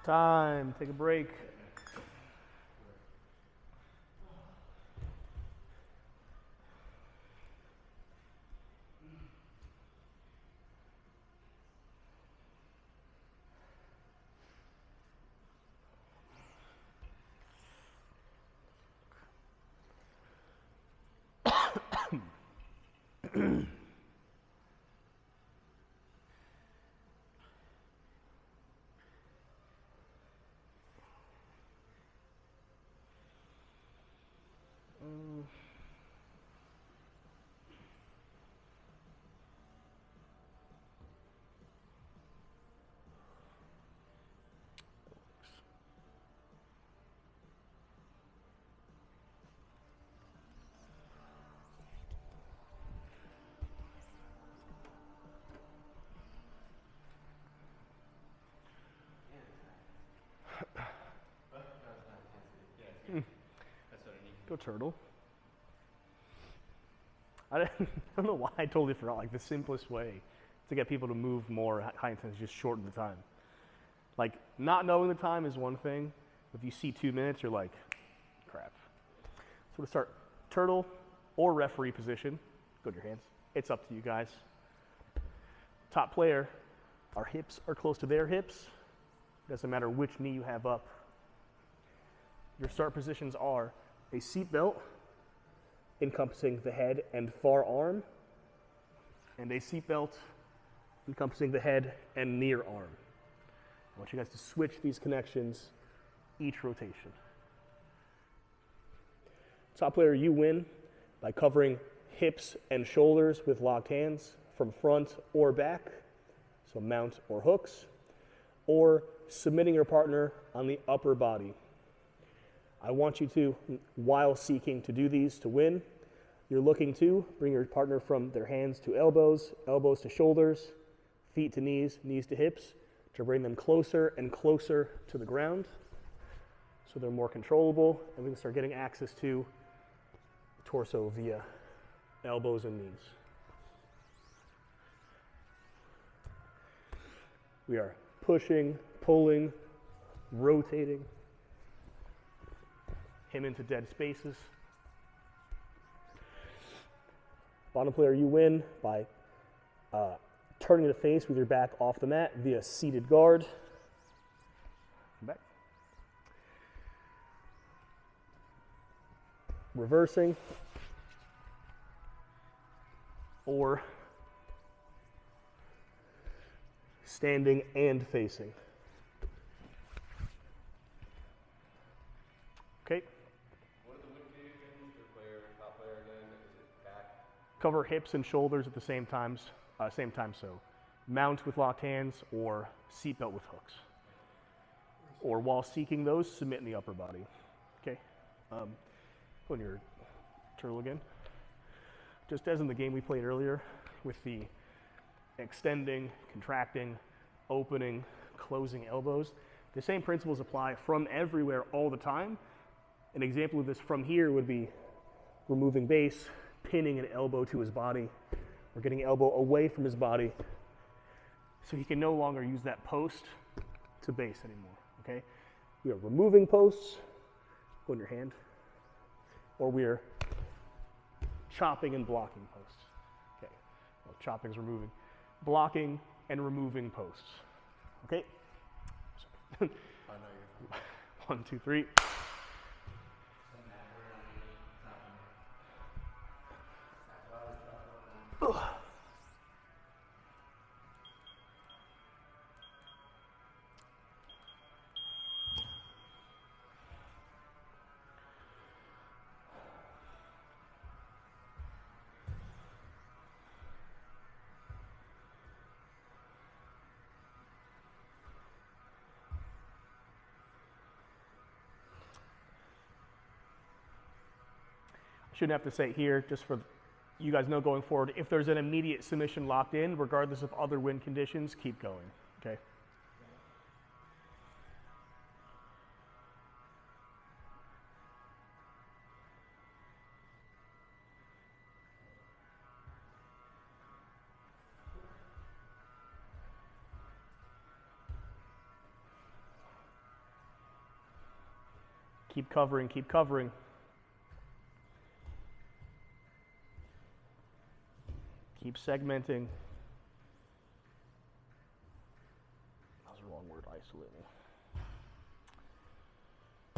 Time, take a break. Go turtle. I don't know why I totally forgot. Like the simplest way to get people to move more high intensity is just shorten the time. Like not knowing the time is one thing. If you see 2 minutes, you're like, crap. So to start turtle or referee position, go to your hands. It's up to you guys. Top player, our hips are close to their hips. Doesn't matter which knee you have up. Your start positions are a seat belt encompassing the head and far arm, and a seat belt encompassing the head and near arm. I want you guys to switch these connections each rotation. Top player, you win by covering hips and shoulders with locked hands from front or back, so mount or hooks, or submitting your partner on the upper body. I want you to, while seeking to do these to win, you're looking to bring your partner from their hands to elbows, elbows to shoulders, feet to knees, knees to hips, to bring them closer and closer to the ground so they're more controllable, and we can start getting access to the torso via elbows and knees. We are pushing, pulling, rotating him into dead spaces. Bottom player, you win by turning the face with your back off the mat via seated guard. Back. Reversing. Or standing and facing. Okay. What are the win conditions for player, top player again? Is it back? Cover hips and shoulders at the same time. So mount with locked hands or seatbelt with hooks. Or while seeking those, submit in the upper body. Okay. Put your turtle again. Just as in the game we played earlier with the extending, contracting, opening, closing elbows, the same principles apply from everywhere all the time. An example of this from here would be removing base, pinning an elbow to his body, or getting elbow away from his body so he can no longer use that post to base anymore, okay? We are removing posts, go in your hand, or we are chopping and blocking posts, okay? Well, chopping is removing. Blocking and removing posts, okay? So, 1, 2, 3. Shouldn't have to say it here, just for you guys know going forward, if there's an immediate submission locked in, regardless of other win conditions, keep going, okay? Keep covering, keep covering. Keep segmenting. That was the wrong word, isolating.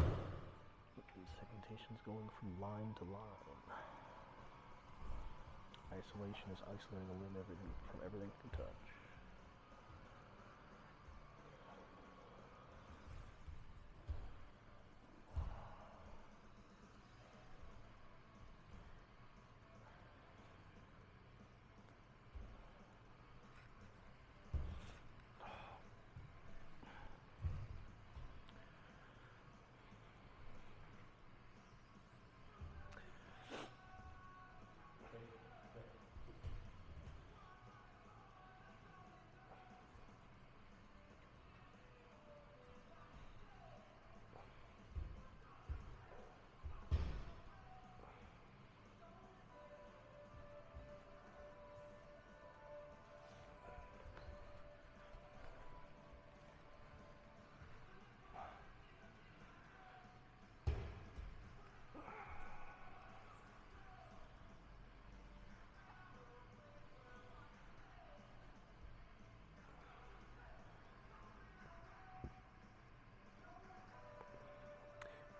Segmentation's going from line to line. Isolation is isolating a limb from everything you can touch.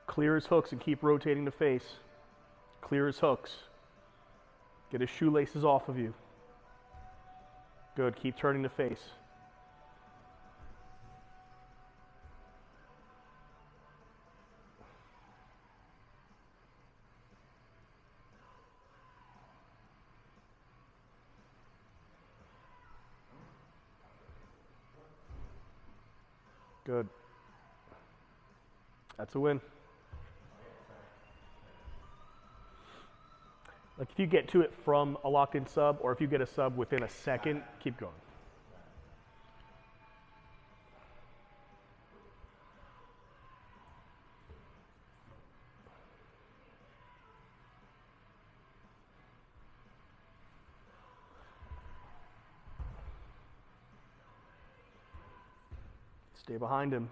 Clear his hooks and keep rotating the face. Clear his hooks. Get his shoelaces off of you. Good, keep turning the face. Good. That's a win. Like if you get to it from a locked-in sub, or if you get a sub within a second, keep going. Stay behind him.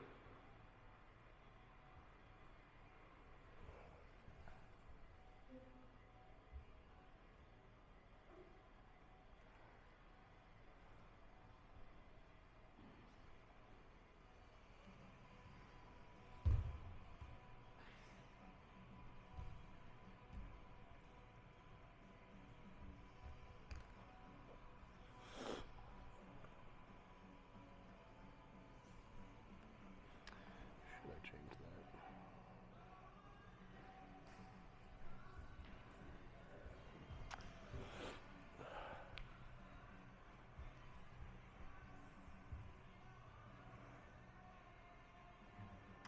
Should I change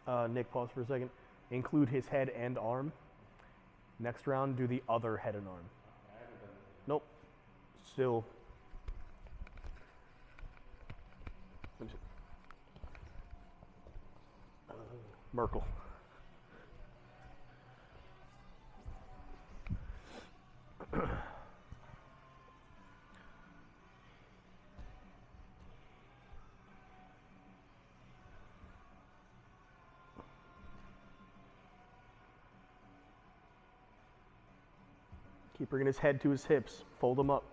that? Nick, pause for a second. Include his head and arm. Next round, do the other head and arm. I haven't done it. Nope. Still. Let me see. Merkel. Keep bringing his head to his hips. Fold him up.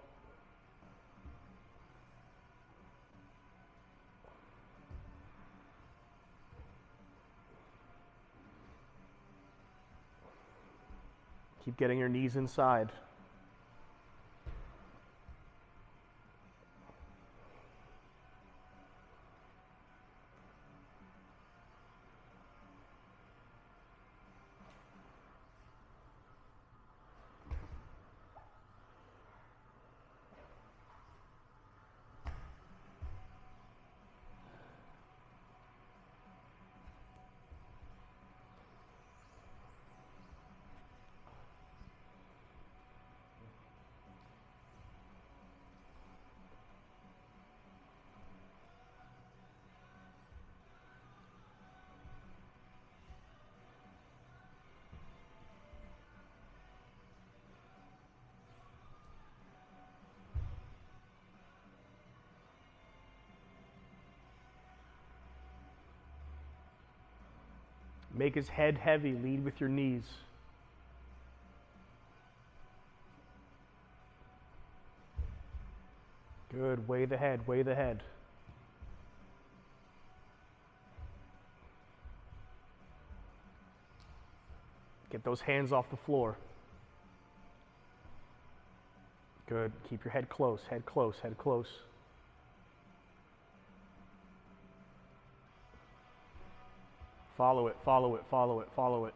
Keep getting your knees inside. Make his head heavy. Lead with your knees. Good. Weigh the head. Weigh the head. Get those hands off the floor. Good. Keep your head close. Head close. Head close. Follow it, follow it, follow it, follow it.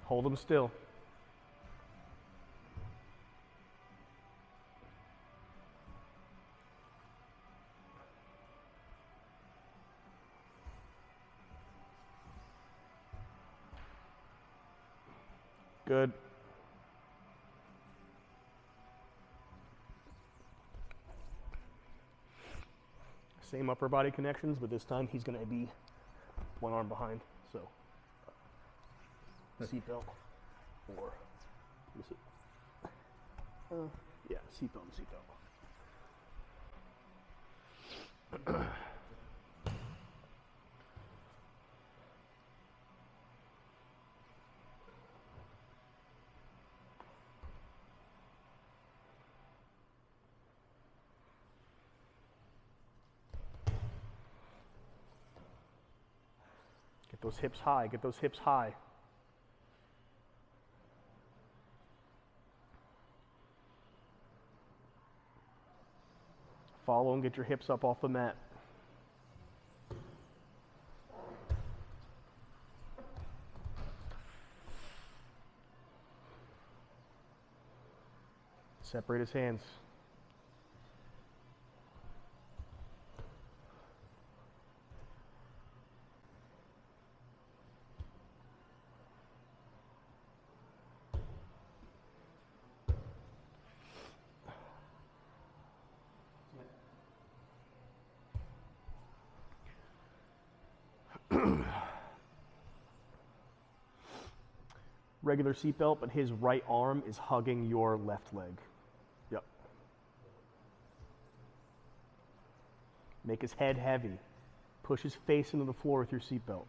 Hold them still. Good. Same upper body connections, but this time he's going to be one arm behind. So, seatbelt or, what is it? Yeah, seatbelt and seatbelt. Get those hips high, get those hips high. Follow and get your hips up off the mat. Separate his hands. regular seatbelt, but his right arm is hugging your left leg. Yep. Make his head heavy. Push his face into the floor with your seatbelt.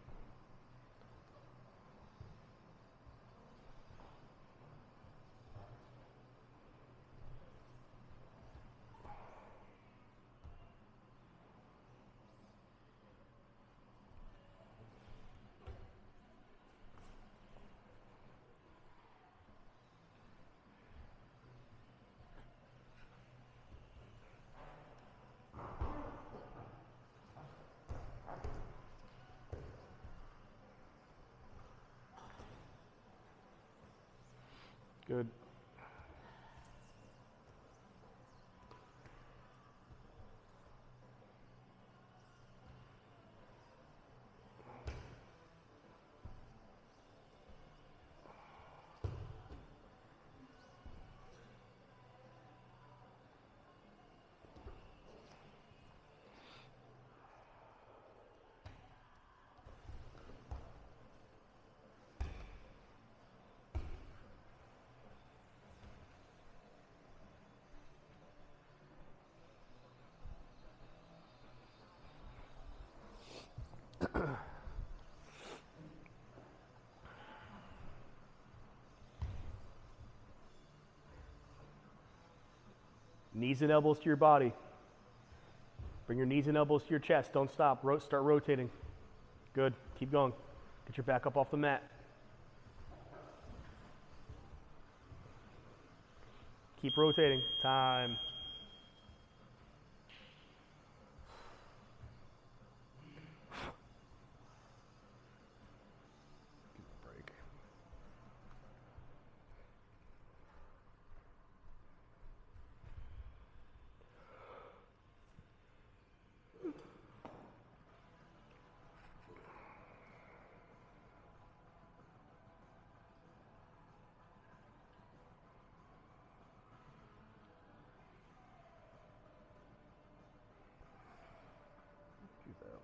Good. Knees and elbows to your body. Bring your knees and elbows to your chest. Don't stop. Start rotating. Good. Keep going. Get your back up off the mat. Keep rotating. Time. Break. Do that one.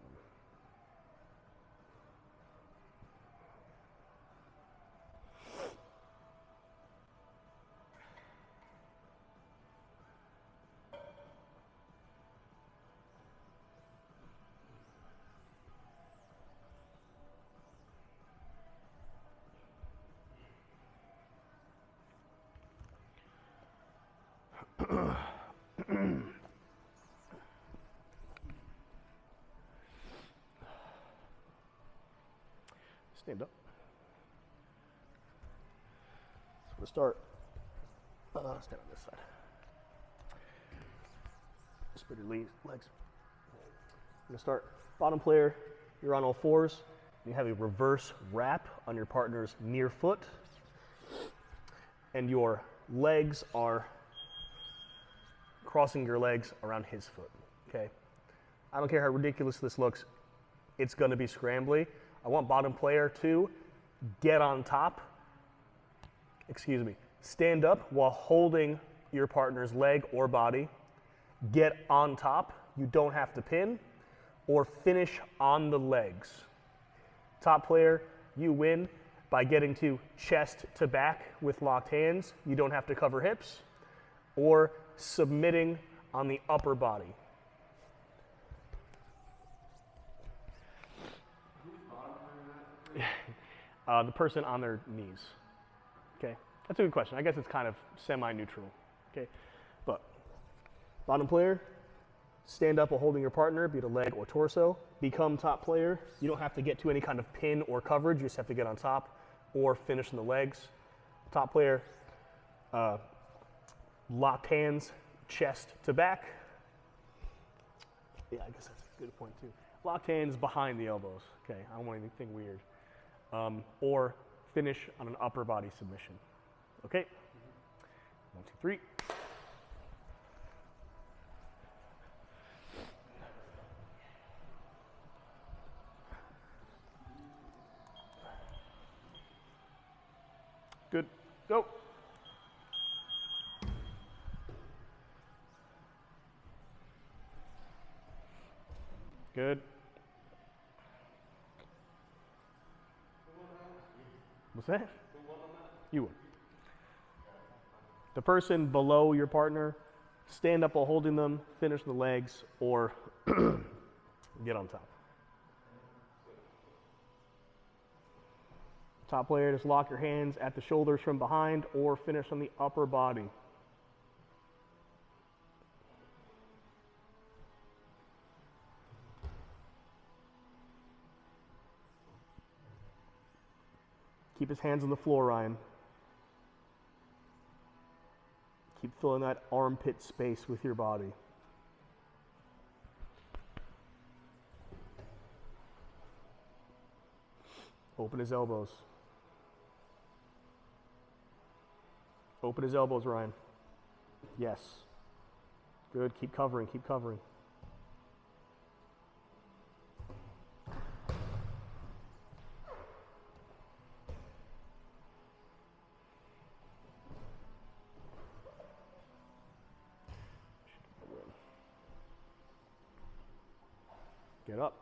Stand up. So we'll start. Stand on this side. Spread your legs. I'm gonna start. Bottom player, you're on all fours. You have a reverse wrap on your partner's near foot, and your legs are crossing your legs around his foot. Okay. I don't care how ridiculous this looks. It's gonna be scrambly. I want bottom player to get on top, stand up while holding your partner's leg or body, get on top, you don't have to pin, or finish on the legs. Top player, you win by getting to chest to back with locked hands, you don't have to cover hips, or submitting on the upper body. The person on their knees. Okay, that's a good question. I guess it's kind of semi-neutral. Okay, but bottom player, stand up while holding your partner, be it a leg or torso. Become top player. You don't have to get to any kind of pin or coverage. You just have to get on top or finish in the legs. Top player, locked hands, chest to back. Yeah, I guess that's a good point too. Locked hands behind the elbows. Okay, I don't want anything weird. Or finish on an upper body submission. Okay? 1, 2, 3. Good. Go. Good. What's that? You would. The person below your partner, stand up while holding them, finish the legs, or get on top. Top player, just lock your hands at the shoulders from behind or finish on the upper body. Keep his hands on the floor, Ryan. Keep filling that armpit space with your body. Open his elbows. Open his elbows, Ryan. Yes. Good. Keep covering. Keep covering. Get up.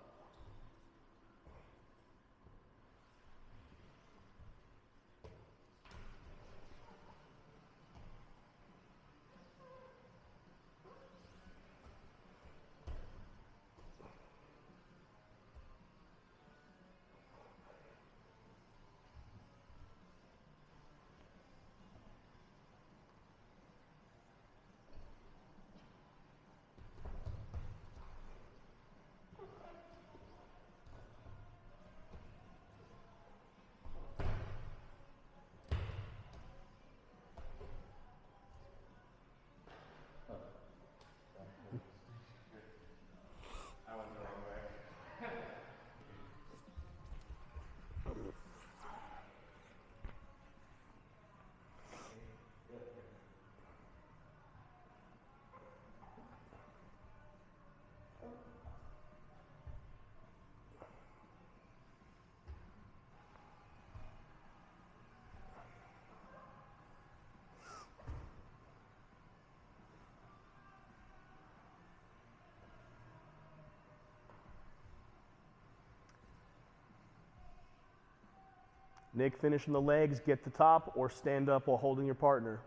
Nick, finishing the legs, get the top, or stand up while holding your partner.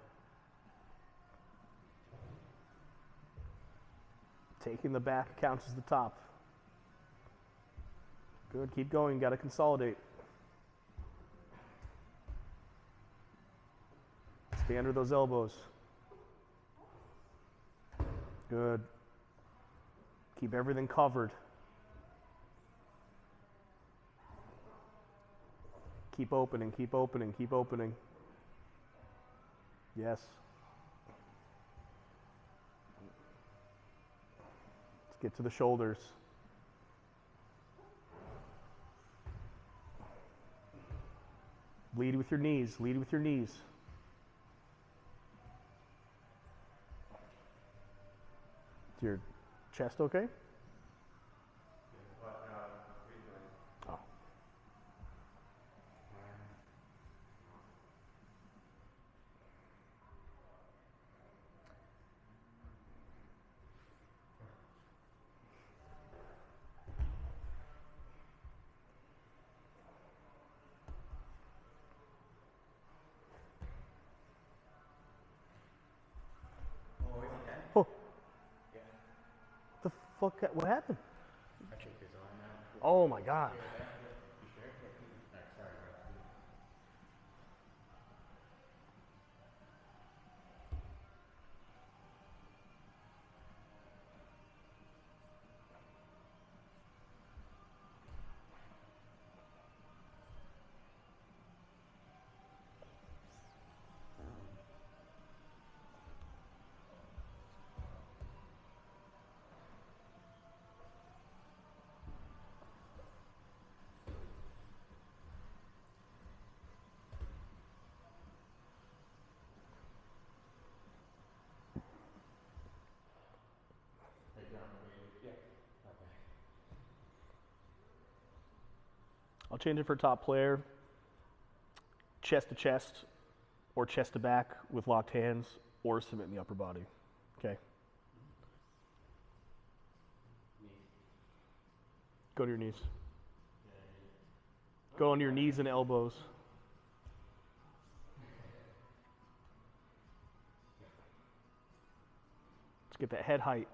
Taking the back counts as the top. Good, keep going, got to consolidate. Stay under those elbows. Good. Keep everything covered. Keep opening, keep opening, keep opening. Yes. Let's get to the shoulders. Lead with your knees, lead with your knees. Is your chest okay? Oh. Oh. The fuck? What happened? Oh my God. I'll change it for top player. Chest to chest, or chest to back with locked hands, or submit in the upper body. Okay. Go to your knees. Go on your knees and elbows. get that head height.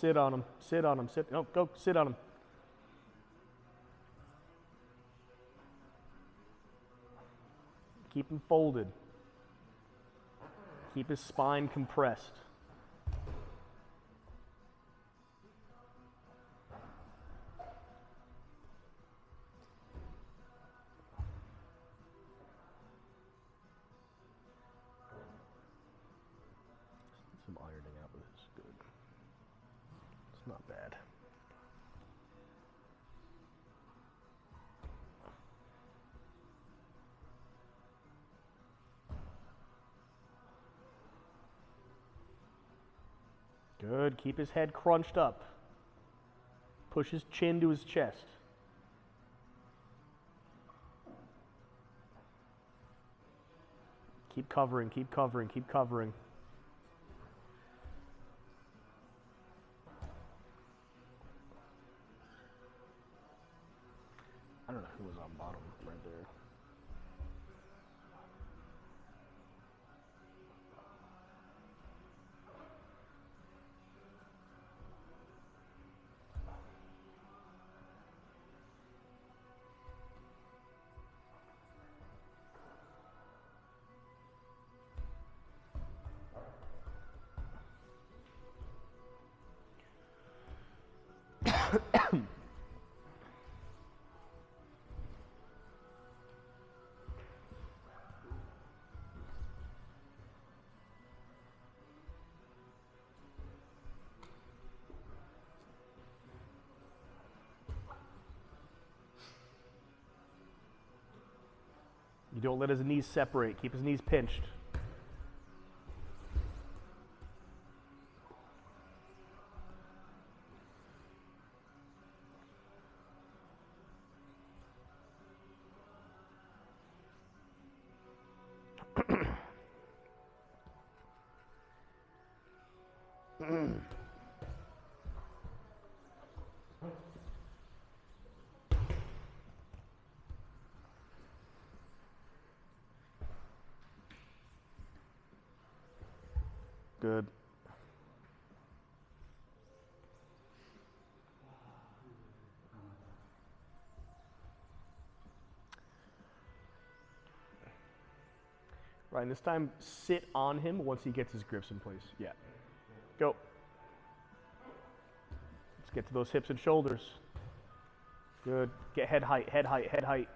Sit on him, sit on him, sit, no, go, sit on him. Keep him folded. Keep his spine compressed. Some ironing out with this, good. It's not bad. Good. Keep his head crunched up. Push his chin to his chest. Keep covering, keep covering, keep covering. I don't know who was on bottom right there. You don't let his knees separate. Keep his knees pinched. Good. Right, and this time sit on him once he gets his grips in place. Yeah. Go. Let's get to those hips and shoulders. Good. Get head height, head height, head height.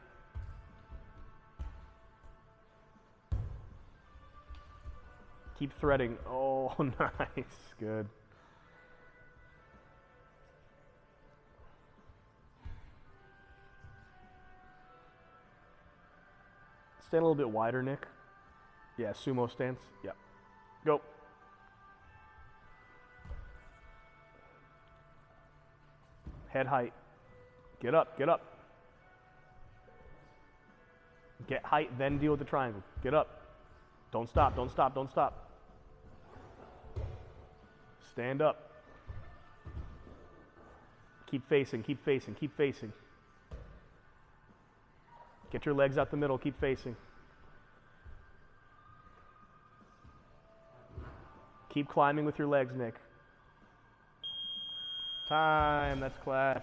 Keep threading. Oh, nice. Good. Stand a little bit wider, Nick. Yeah, sumo stance. Yep. Go. Head height. Get up, get up. Get height, then deal with the triangle. Get up. Don't stop, don't stop, don't stop. Stand up. Keep facing, keep facing, keep facing. Get your legs out the middle, keep facing. Keep climbing with your legs, Nick. Time, that's class.